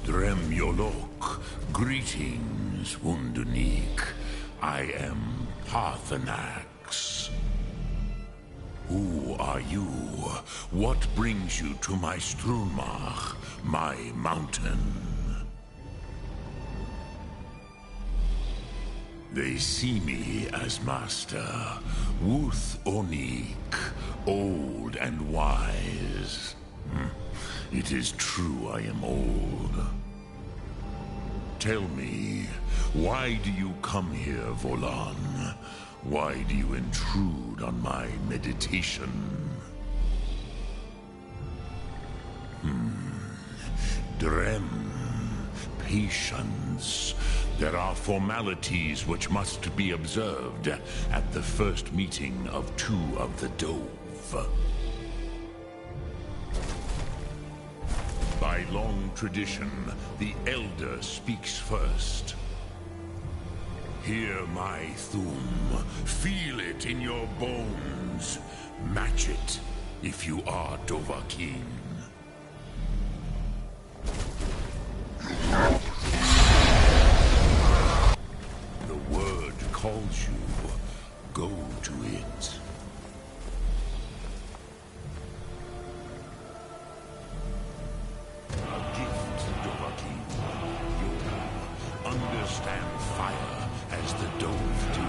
Dremyolok, greetings, Wundunik. I am Paarthurnax. Who are you? What brings you to my Strunmach, my mountain? They see me as master, Wuth Onik, old and wise. It is true I am old. Tell me, why do you come here, Volan? Why do you intrude on my meditation? Drem, patience. There are formalities which must be observed at the first meeting of two of the Dove. By long tradition, the Elder speaks first. Hear my Thum. Feel it in your bones. Match it if you are Dovahkiin. The word calls you. Go to it. A gift, Dovahkiin. You understand fire as the Dove do.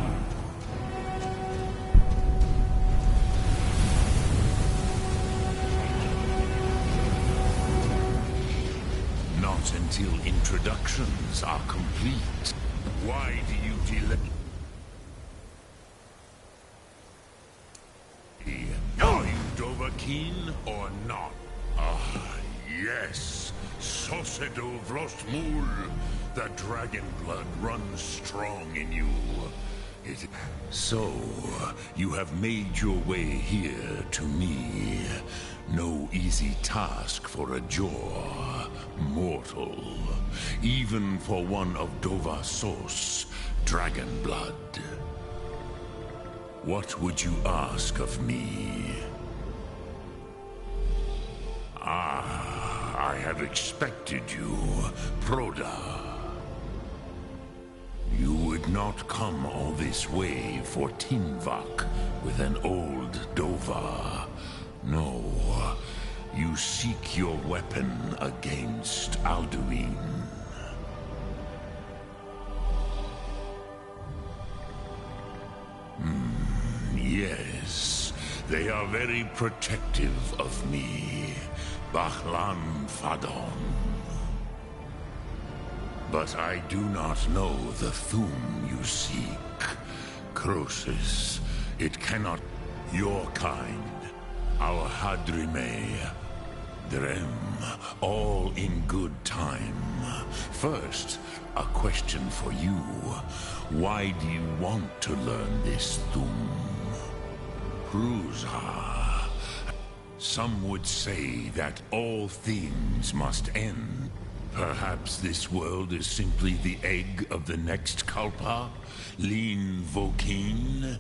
Not until introductions are complete. Why do you delay? Are you Dovahkiin or not? Ah, yes. Sosedo Vlostmul. The dragon blood runs strong in you. So, you have made your way here to me. No easy task for a Jor mortal. Even for one of Dovahsos, dragon blood. What would you ask of me? Ah, I have expected you, Proda. You would not come all this way for Tinvak with an old Dova. No, you seek your weapon against Alduin. Yes, they are very protective of me, Bahlan Fadon. But I do not know the Thum you seek. Croesus, it cannot... Your kind, our Hadrime, Drem, all in good time. First, a question for you. Why do you want to learn this Thum? Prusa. Some would say that all things must end. Perhaps this world is simply the egg of the next Kalpa? Lin Vokin?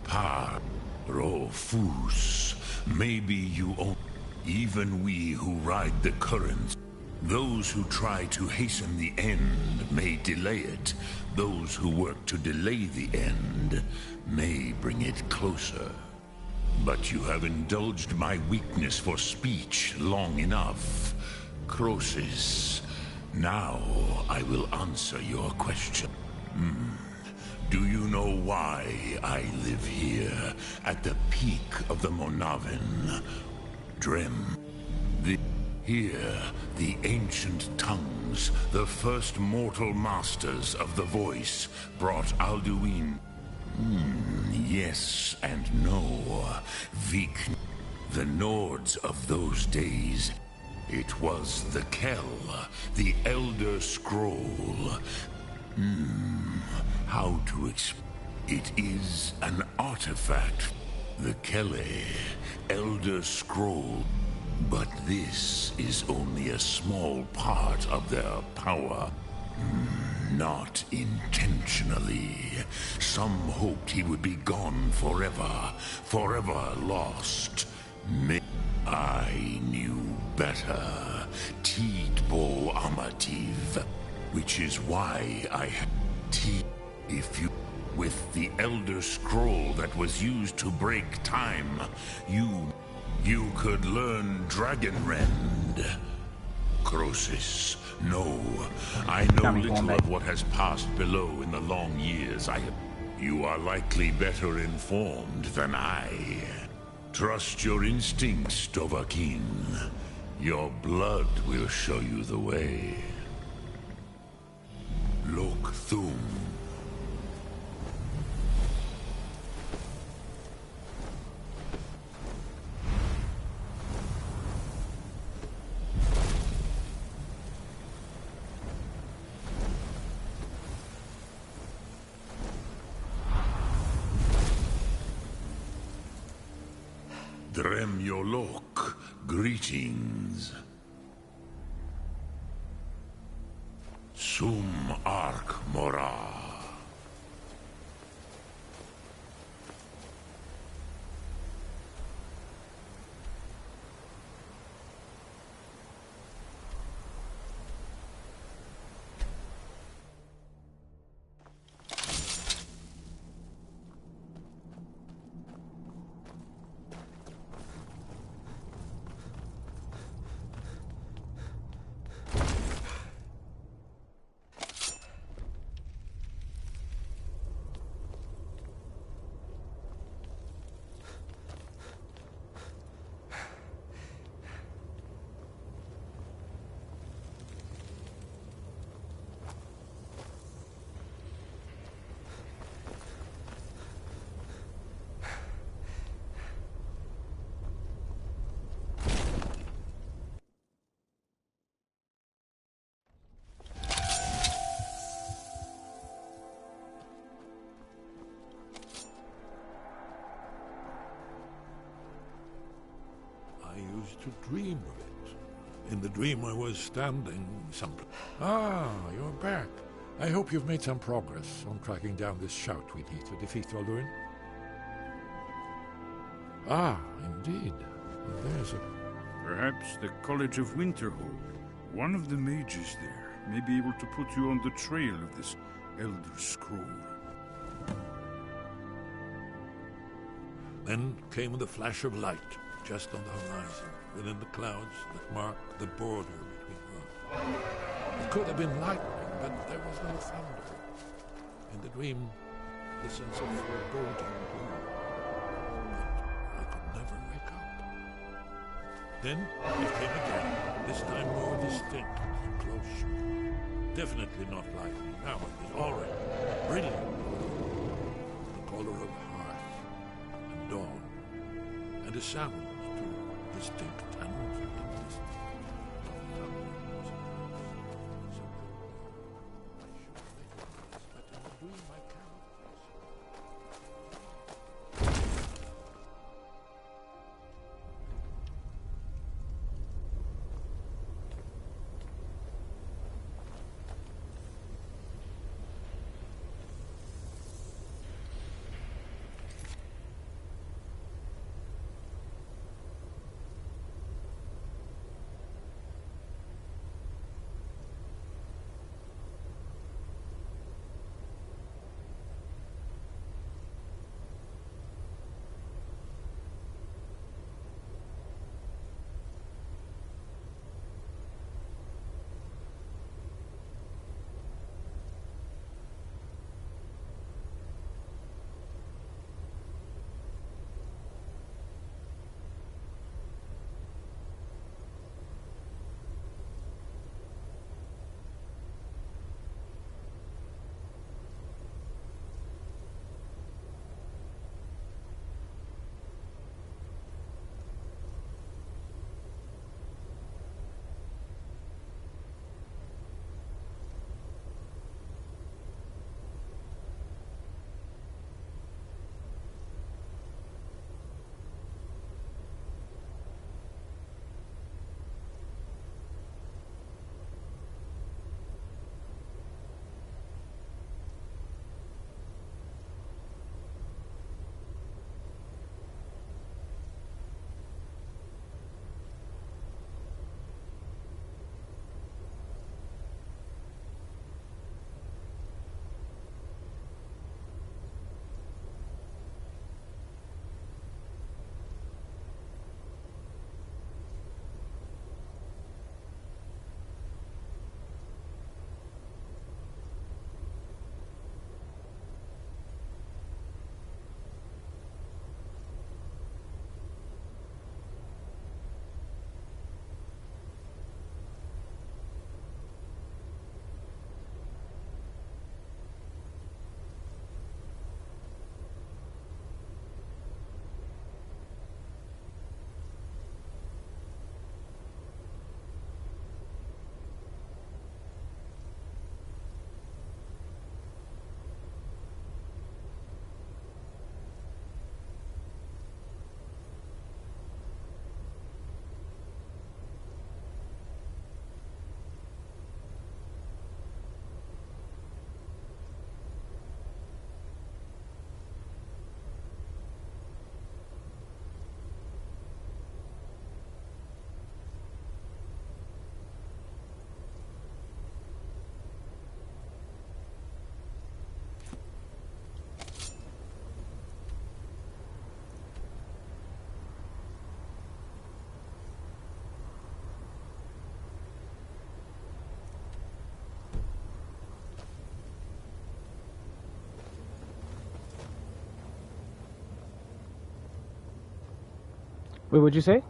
Par Rofus. Maybe you own... Even we who ride the current. Those who try to hasten the end may delay it. Those who work to delay the end may bring it closer. But you have indulged my weakness for speech long enough. Croesus, now I will answer your question. Do you know why I live here, at the peak of the Monavin? Drem. Here, the ancient tongues, the first mortal masters of the voice, brought Alduin. Yes and no. Vik, the Nords of those days. It was the Kell, the Elder Scroll. How to explain? It is an artifact. The Kelle, Elder Scroll. But this is only a small part of their power. Not intentionally. Some hoped he would be gone forever, forever lost. I knew better. Tidbo Amativ. Which is why I had if you... With the Elder Scroll that was used to break time, you could learn Dragonrend. Croesus, no. I know little of what has passed below in the long years I have... You are likely better informed than I. Trust your instincts, Dovahkiin. Your blood will show you the way. Lok Thum. Drem Yolok, greetings. Sum Ark Mora. to dream of it. In the dream I was standing someplace. Ah, you're back. I hope you've made some progress on tracking down this shout we need to defeat Alduin. Ah, indeed. There's a... Perhaps the College of Winterhold. One of the mages there may be able to put you on the trail of this Elder Scroll. Then came the flash of light, just on the horizon, within the clouds that mark the border between worlds. It could have been lightning, but there was no thunder. In the dream, the sense of foreboding grew. But I could never wake up. Then it came again, this time more distinct and closer. Definitely not lightning now, it was orange, brilliant. The color of hearth and dawn, and a sound too, distinct and distant. Wait, what'd you say?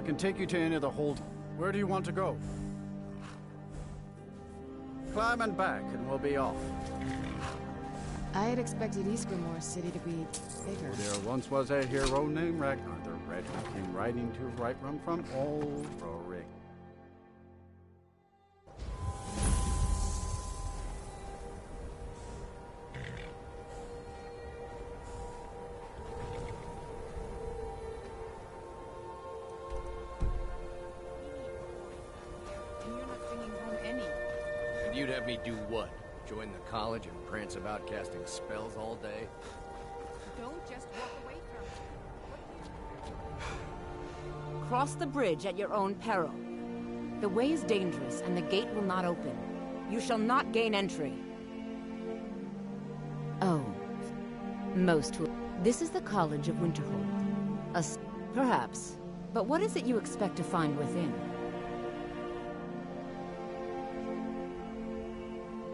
can take you to any of the hold. Where do you want to go? Climb and back, and we'll be off. I had expected Eastgrimor City to be bigger. There once was a hero named Ragnar the Red who came riding to Whiterun from old Rorik. And you're not bringing home any. And you'd have me do what? Join the college and prance about casting spells all day? Don't just walk away from it. Cross the bridge at your own peril. The way is dangerous, and the gate will not open. You shall not gain entry. Oh. Most will. This is the College of Winterhold. Perhaps. But what is it you expect to find within?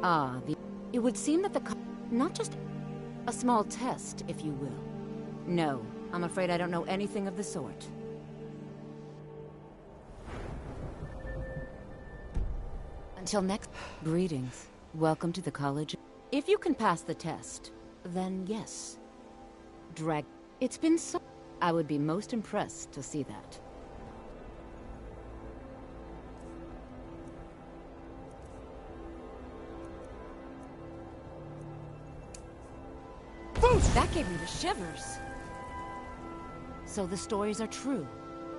Ah, it would seem that not just a small test, if you will. No, I'm afraid I don't know anything of the sort. Until next... Greetings. Welcome to the college. If you can pass the test, then yes. It's been so... I would be most impressed to see that. That gave me the shivers. So the stories are true.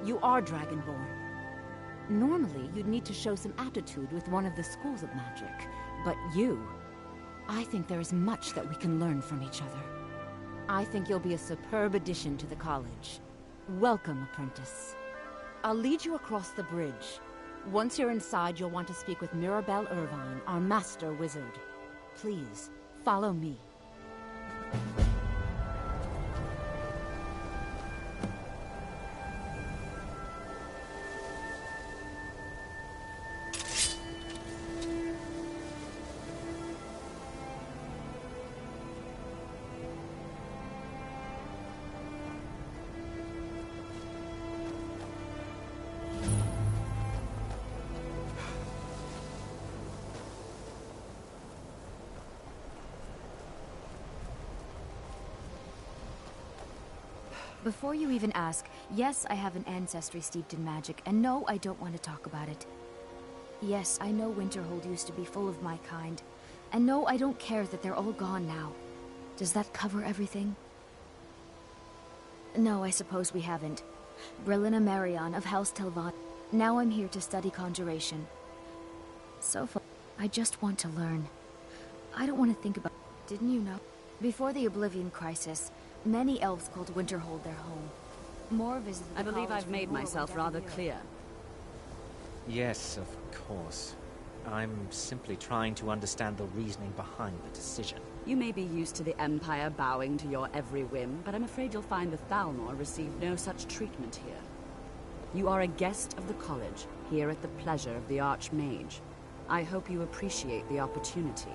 You are Dragonborn. Normally, you'd need to show some aptitude with one of the schools of magic. But you... I think there is much that we can learn from each other. I think you'll be a superb addition to the college. Welcome, apprentice. I'll lead you across the bridge. Once you're inside, you'll want to speak with Mirabelle Irvine, our master wizard. Please, follow me. Before you even ask, yes, I have an ancestry steeped in magic, and no, I don't want to talk about it. Yes, I know Winterhold used to be full of my kind, and no, I don't care that they're all gone now. Does that cover everything? No, I suppose we haven't. Brillina Marion of House Telvan. Now I'm here to study conjuration. So far, I just want to learn. I don't want to think about... Didn't you know? Before the Oblivion Crisis, many elves called Winterhold their home. More visited the I believe college I've made for more myself whenever rather we- clear. Yes, of course. I'm simply trying to understand the reasoning behind the decision. You may be used to the Empire bowing to your every whim, but I'm afraid you'll find the Thalmor receive no such treatment here. You are a guest of the college, here at the pleasure of the Archmage. I hope you appreciate the opportunity.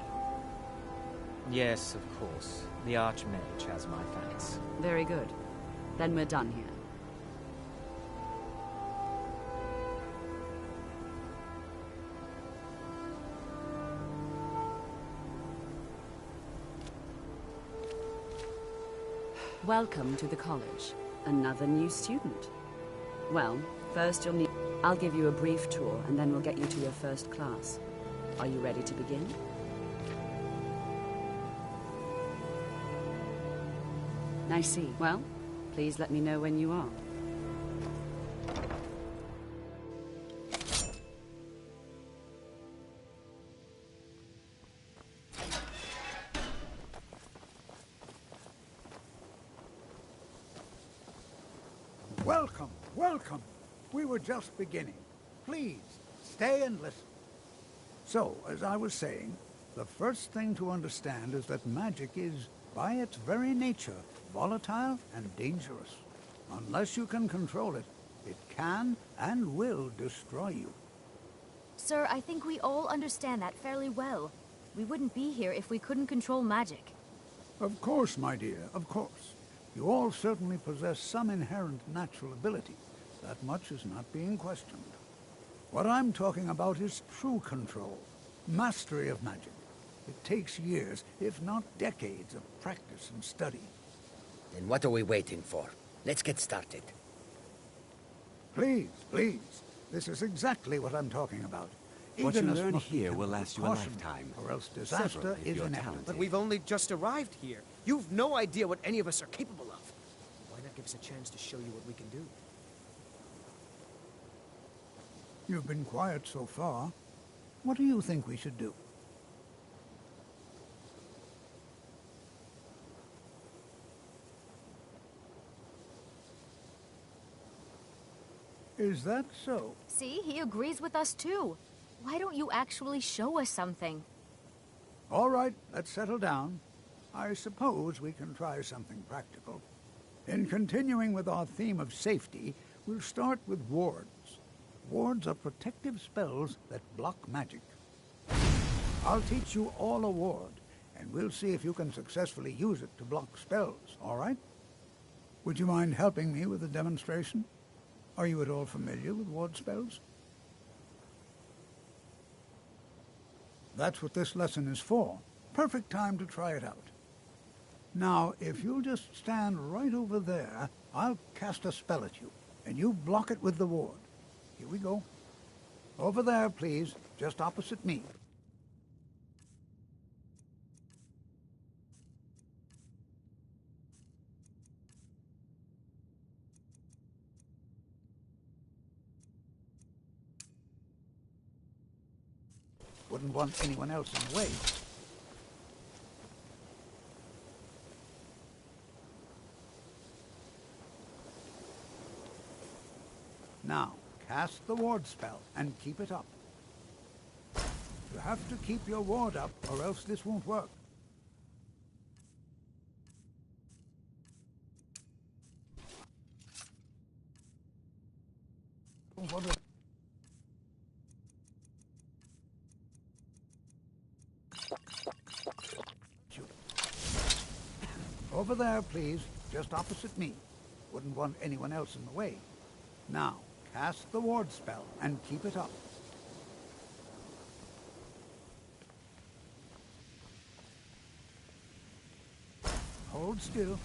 Yes, of course. The Archmage has my thanks. Very good. Then we're done here. Welcome to the college. Another new student. Well, first you'll need... I'll give you a brief tour, and then we'll get you to your first class. Are you ready to begin? I see. Well, please let me know when you are. Welcome, welcome. We were just beginning. Please, stay and listen. So, as I was saying, the first thing to understand is that magic is, by its very nature, volatile and dangerous. Unless you can control it, it can and will destroy you. Sir, I think we all understand that fairly well. We wouldn't be here if we couldn't control magic. Of course, my dear, of course. You all certainly possess some inherent natural ability. That much is not being questioned. What I'm talking about is true control, mastery of magic. It takes years, if not decades, of practice and study. Then what are we waiting for? Let's get started. Please, please. This is exactly what I'm talking about. What you Eagerness learn must be here done will with last you a caution, lifetime. or else Several disaster if is you're inevitable. talented. But we've only just arrived here. You've no idea what any of us are capable of. Why not give us a chance to show you what we can do? You've been quiet so far. What do you think we should do? Is that so? See, he agrees with us too. Why don't you actually show us something? All right, let's settle down. I suppose we can try something practical. In continuing with our theme of safety, we'll start with wards. Wards are protective spells that block magic. I'll teach you all a ward, and we'll see if you can successfully use it to block spells, all right? Would you mind helping me with the demonstration? Are you at all familiar with ward spells? That's what this lesson is for. Perfect time to try it out. Now, if you'll just stand right over there, I'll cast a spell at you, and you block it with the ward. Here we go. Over there, please, just opposite me. Wouldn't want anyone else in the way. Now, cast the ward spell and keep it up. You have to keep your ward up, or else this won't work. Over there, please, just opposite me. Wouldn't want anyone else in the way. Now, cast the ward spell and keep it up. Hold still.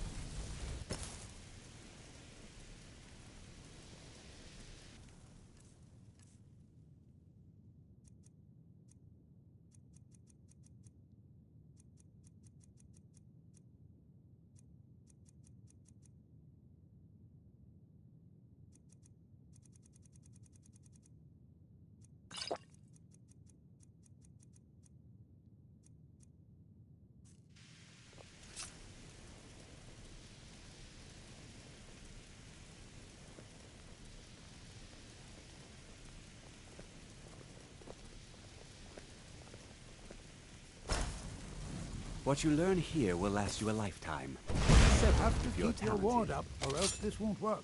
What you learn here will last you a lifetime. You have to If you're keep your ward up, or else this won't work.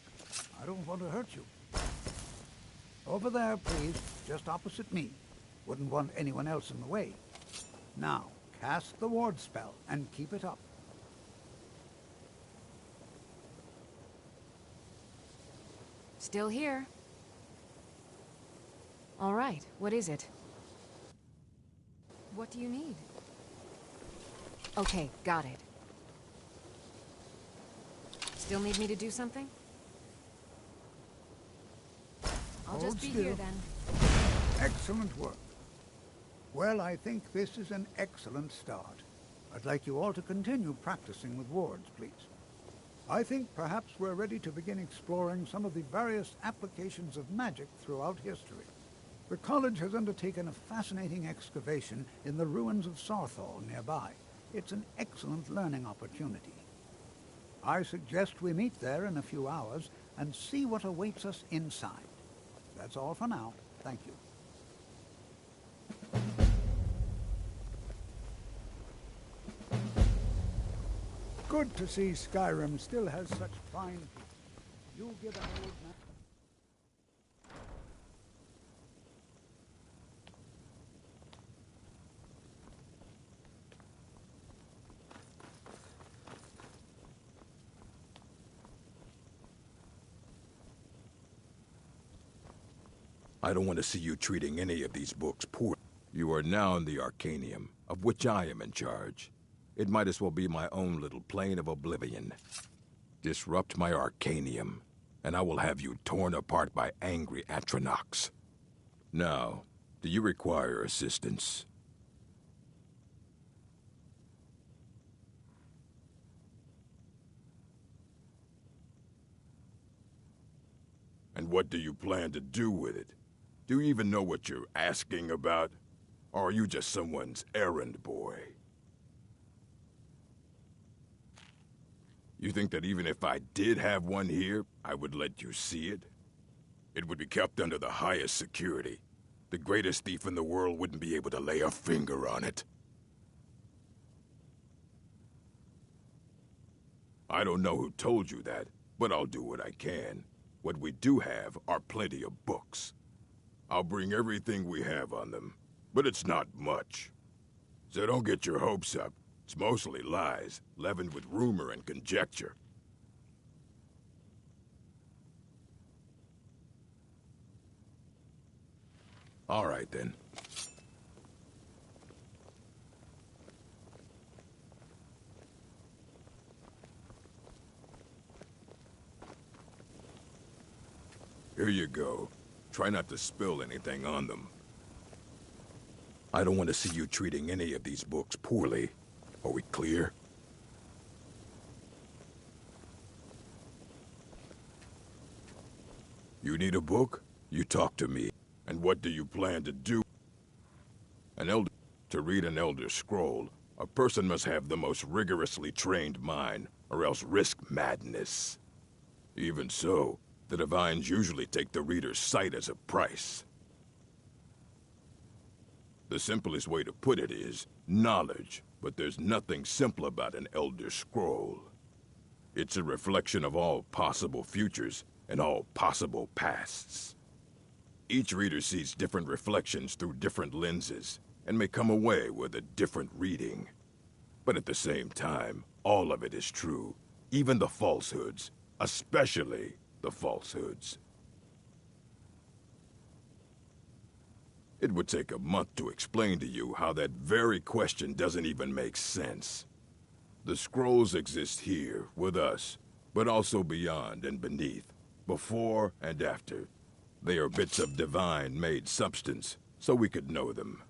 I don't want to hurt you. Over there, please, just opposite me. Wouldn't want anyone else in the way. Now, cast the ward spell and keep it up. Still here. All right, what is it? What do you need? Okay, got it. Still need me to do something? I'll Hold just be still. here then. Excellent work. Well, I think this is an excellent start. I'd like you all to continue practicing with wards, please. I think perhaps we're ready to begin exploring some of the various applications of magic throughout history. The college has undertaken a fascinating excavation in the ruins of Sarthal nearby. It's an excellent learning opportunity. I suggest we meet there in a few hours and see what awaits us inside. That's all for now. Thank you. Good to see Skyrim still has such fine people. You give an old man... I don't want to see you treating any of these books poor. You are now in the Arcanium, of which I am in charge. It might as well be my own little plane of oblivion. Disrupt my Arcanium, and I will have you torn apart by angry Atronachs. Now, do you require assistance? And what do you plan to do with it? Do you even know what you're asking about? Or are you just someone's errand boy? You think that even if I did have one here, I would let you see it? It would be kept under the highest security. The greatest thief in the world wouldn't be able to lay a finger on it. I don't know who told you that, but I'll do what I can. What we do have are plenty of books. I'll bring everything we have on them, but it's not much. So don't get your hopes up. It's mostly lies, leavened with rumor and conjecture. All right, then. Here you go. Try not to spill anything on them. I don't want to see you treating any of these books poorly. Are we clear? You need a book? You talk to me. And what do you plan to do? To read an Elder Scroll, a person must have the most rigorously trained mind, or else risk madness. Even so, the Divines usually take the reader's sight as a price. The simplest way to put it is knowledge, but there's nothing simple about an Elder Scroll. It's a reflection of all possible futures and all possible pasts. Each reader sees different reflections through different lenses, and may come away with a different reading. But at the same time, all of it is true, even the falsehoods, especially the falsehoods. It would take a month to explain to you how that very question doesn't even make sense. The scrolls exist here, with us, but also beyond and beneath, before and after. They are bits of divine-made substance, so we could know them.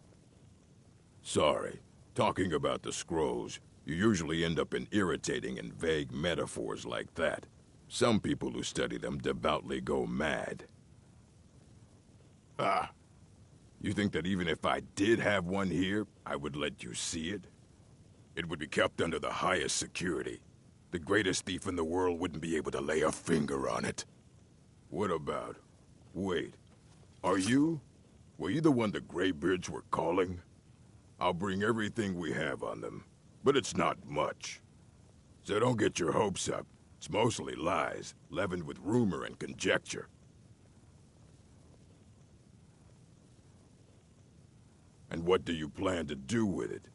Sorry, talking about the scrolls, you usually end up in irritating and vague metaphors like that. Some people who study them devoutly go mad. Ah, you think that even if I did have one here, I would let you see it? It would be kept under the highest security. The greatest thief in the world wouldn't be able to lay a finger on it. What about... Wait, are you? Were you the one the Greybeards were calling? I'll bring everything we have on them, but it's not much. So don't get your hopes up. It's mostly lies, leavened with rumor and conjecture. And what do you plan to do with it?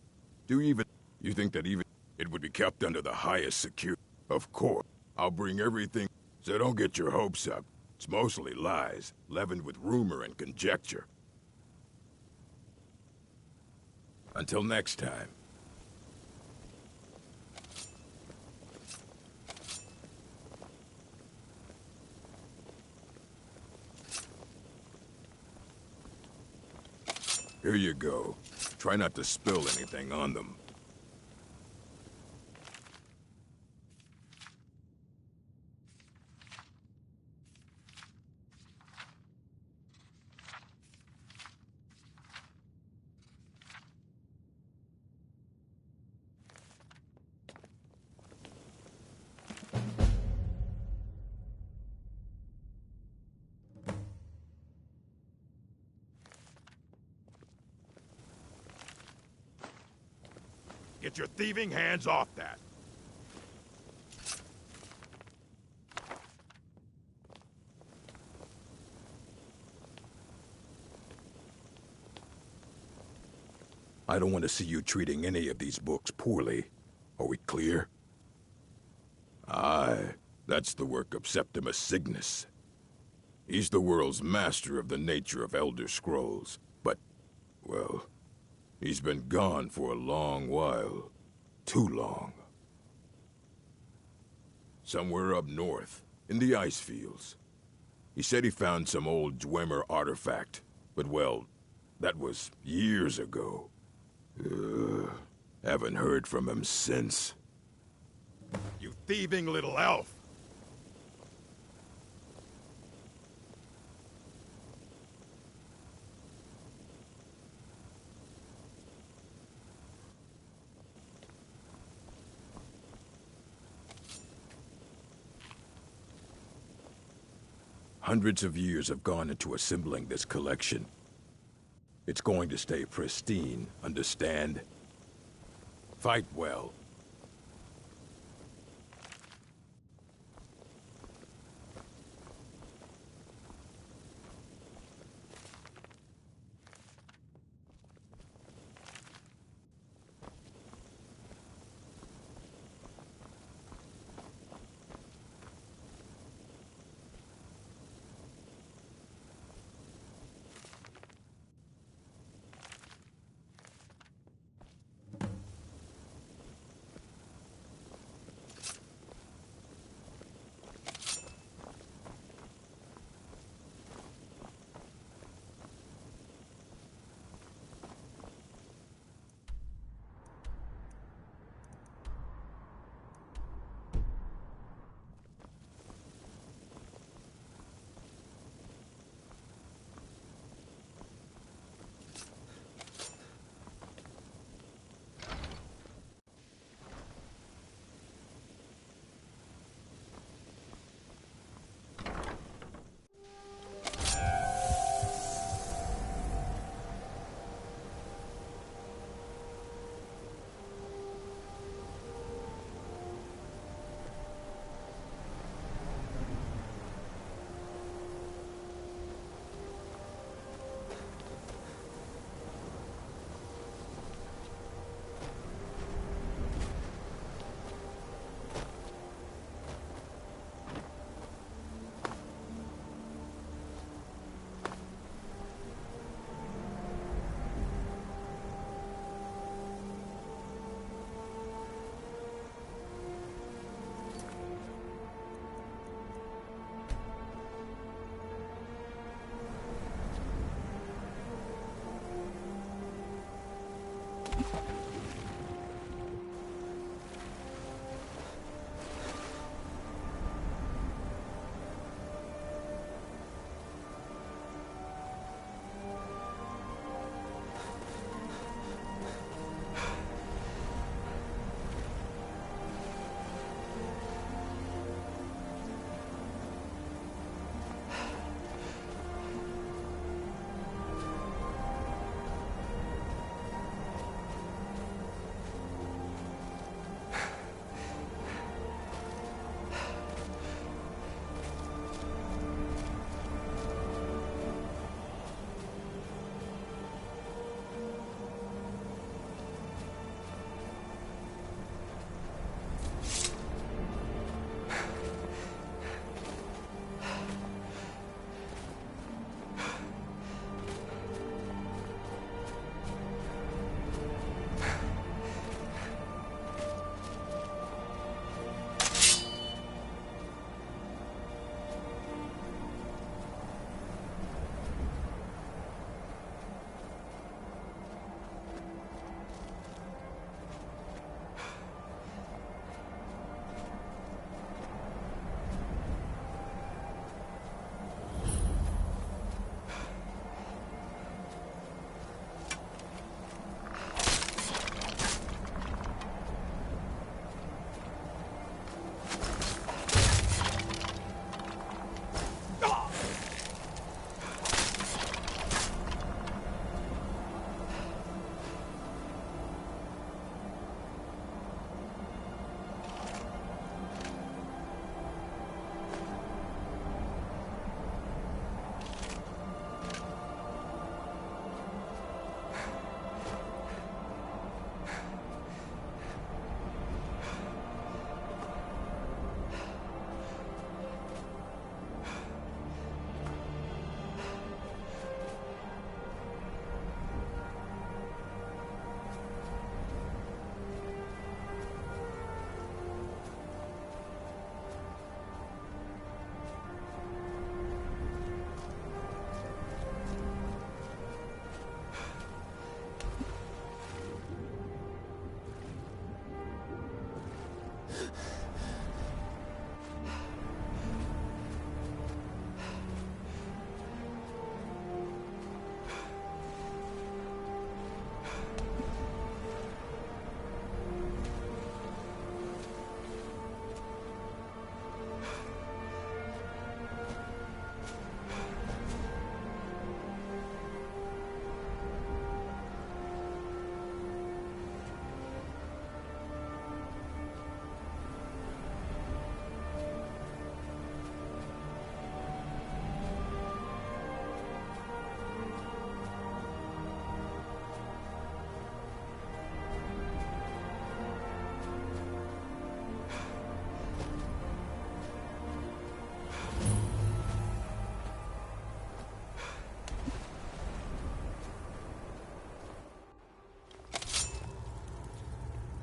You think that even it would be kept under the highest security? Of course. I'll bring everything. So don't get your hopes up. It's mostly lies, leavened with rumor and conjecture. Until next time. Here you go. Try not to spill anything on them. Get your thieving hands off that! I don't want to see you treating any of these books poorly. Are we clear? Aye, that's the work of Septimus Cygnus. He's the world's master of the nature of Elder Scrolls. But, well, he's been gone for a long while. Too long. Somewhere up north, in the ice fields. He said he found some old Dwemer artifact, but well, that was years ago. Haven't heard from him since. You thieving little elf! Hundreds of years have gone into assembling this collection. It's going to stay pristine, understand? Fight well.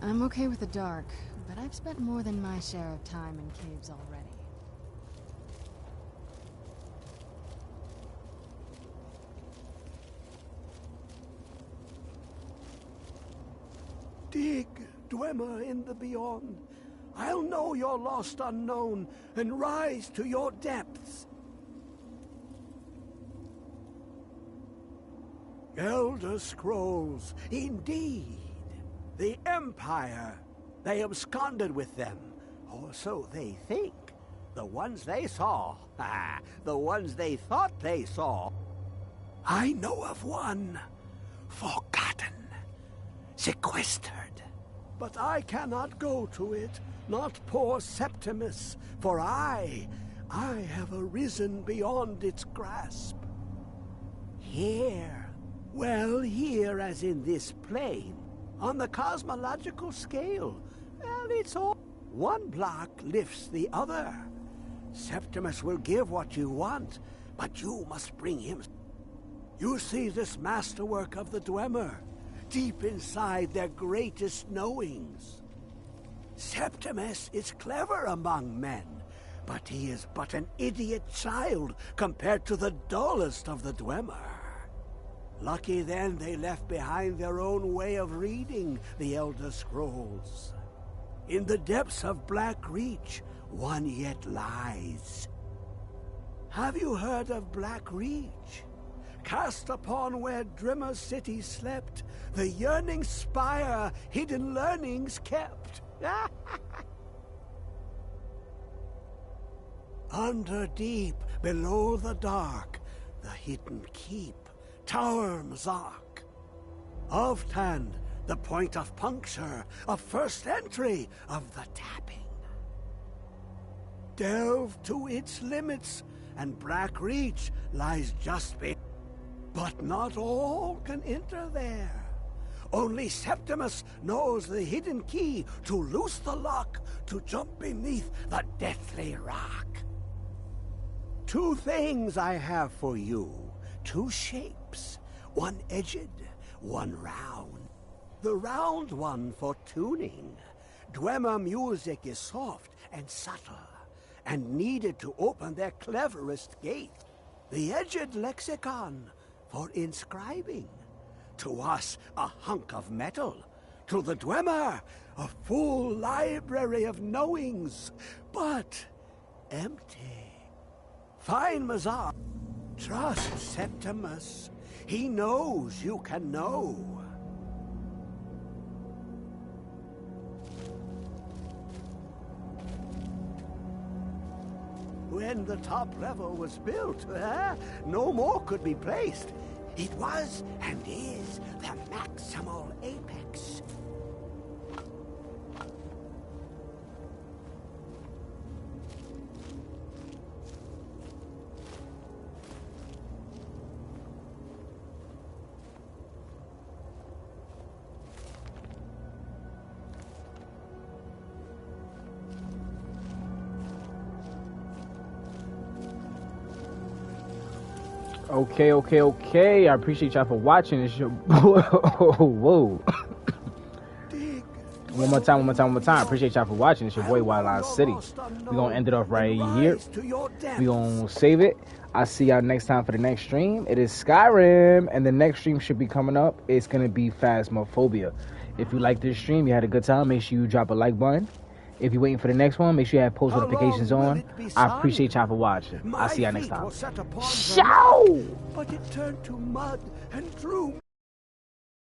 I'm okay with the dark, but I've spent more than my share of time in caves already. Dig, Dwemer in the beyond. I'll know your lost unknown and rise to your depths. Elder Scrolls, indeed. The Empire. They absconded with them, or so they think. The ones they saw. The ones they thought they saw. I know of one. Forgotten. Sequestered. But I cannot go to it, not poor Septimus, for I have arisen beyond its grasp. Here, well, here as in this plane, on the cosmological scale, well, it's all. One block lifts the other. Septimus will give what you want, but you must bring him. You see this masterwork of the Dwemer, deep inside their greatest knowings. Septimus is clever among men, but he is but an idiot child compared to the dullest of the Dwemer. Lucky then they left behind their own way of reading the Elder Scrolls. In the depths of Black Reach, one yet lies. Have you heard of Black Reach? Cast upon where WhitelineCity slept, the yearning spire hidden learnings kept. Under deep, below the dark, the hidden keep, Tower Mzark. Oftan, the point of puncture, of first entry, of the tapping. Delve to its limits, and Black Reach lies just beneath. But not all can enter there. Only Septimus knows the hidden key to loose the lock, to jump beneath the deathly rock. Two things I have for you, two shapes, one edged, one round. The round one for tuning. Dwemer music is soft and subtle, and needed to open their cleverest gate. The edged lexicon for inscribing. To us, a hunk of metal. To the Dwemer, a full library of knowings, but empty. Find Mzark. Trust Septimus. He knows you can know. When the top level was built, no more could be placed. It was and is the maximal apex. Okay. I appreciate y'all for watching. It's your whoa. One more time. Appreciate y'all for watching. It's your boy WhitelineCity. We're gonna end it off right here. We're gonna save it. I'll see y'all next time for the next stream. It is Skyrim, and the next stream should be coming up. It's gonna be Phasmophobia. If you like this stream, you had a good time, make sure you drop a like button. If you're waiting for the next one, make sure you have post notifications on. I appreciate y'all for watching. I'll see y'all next time. But it turned to mud and drew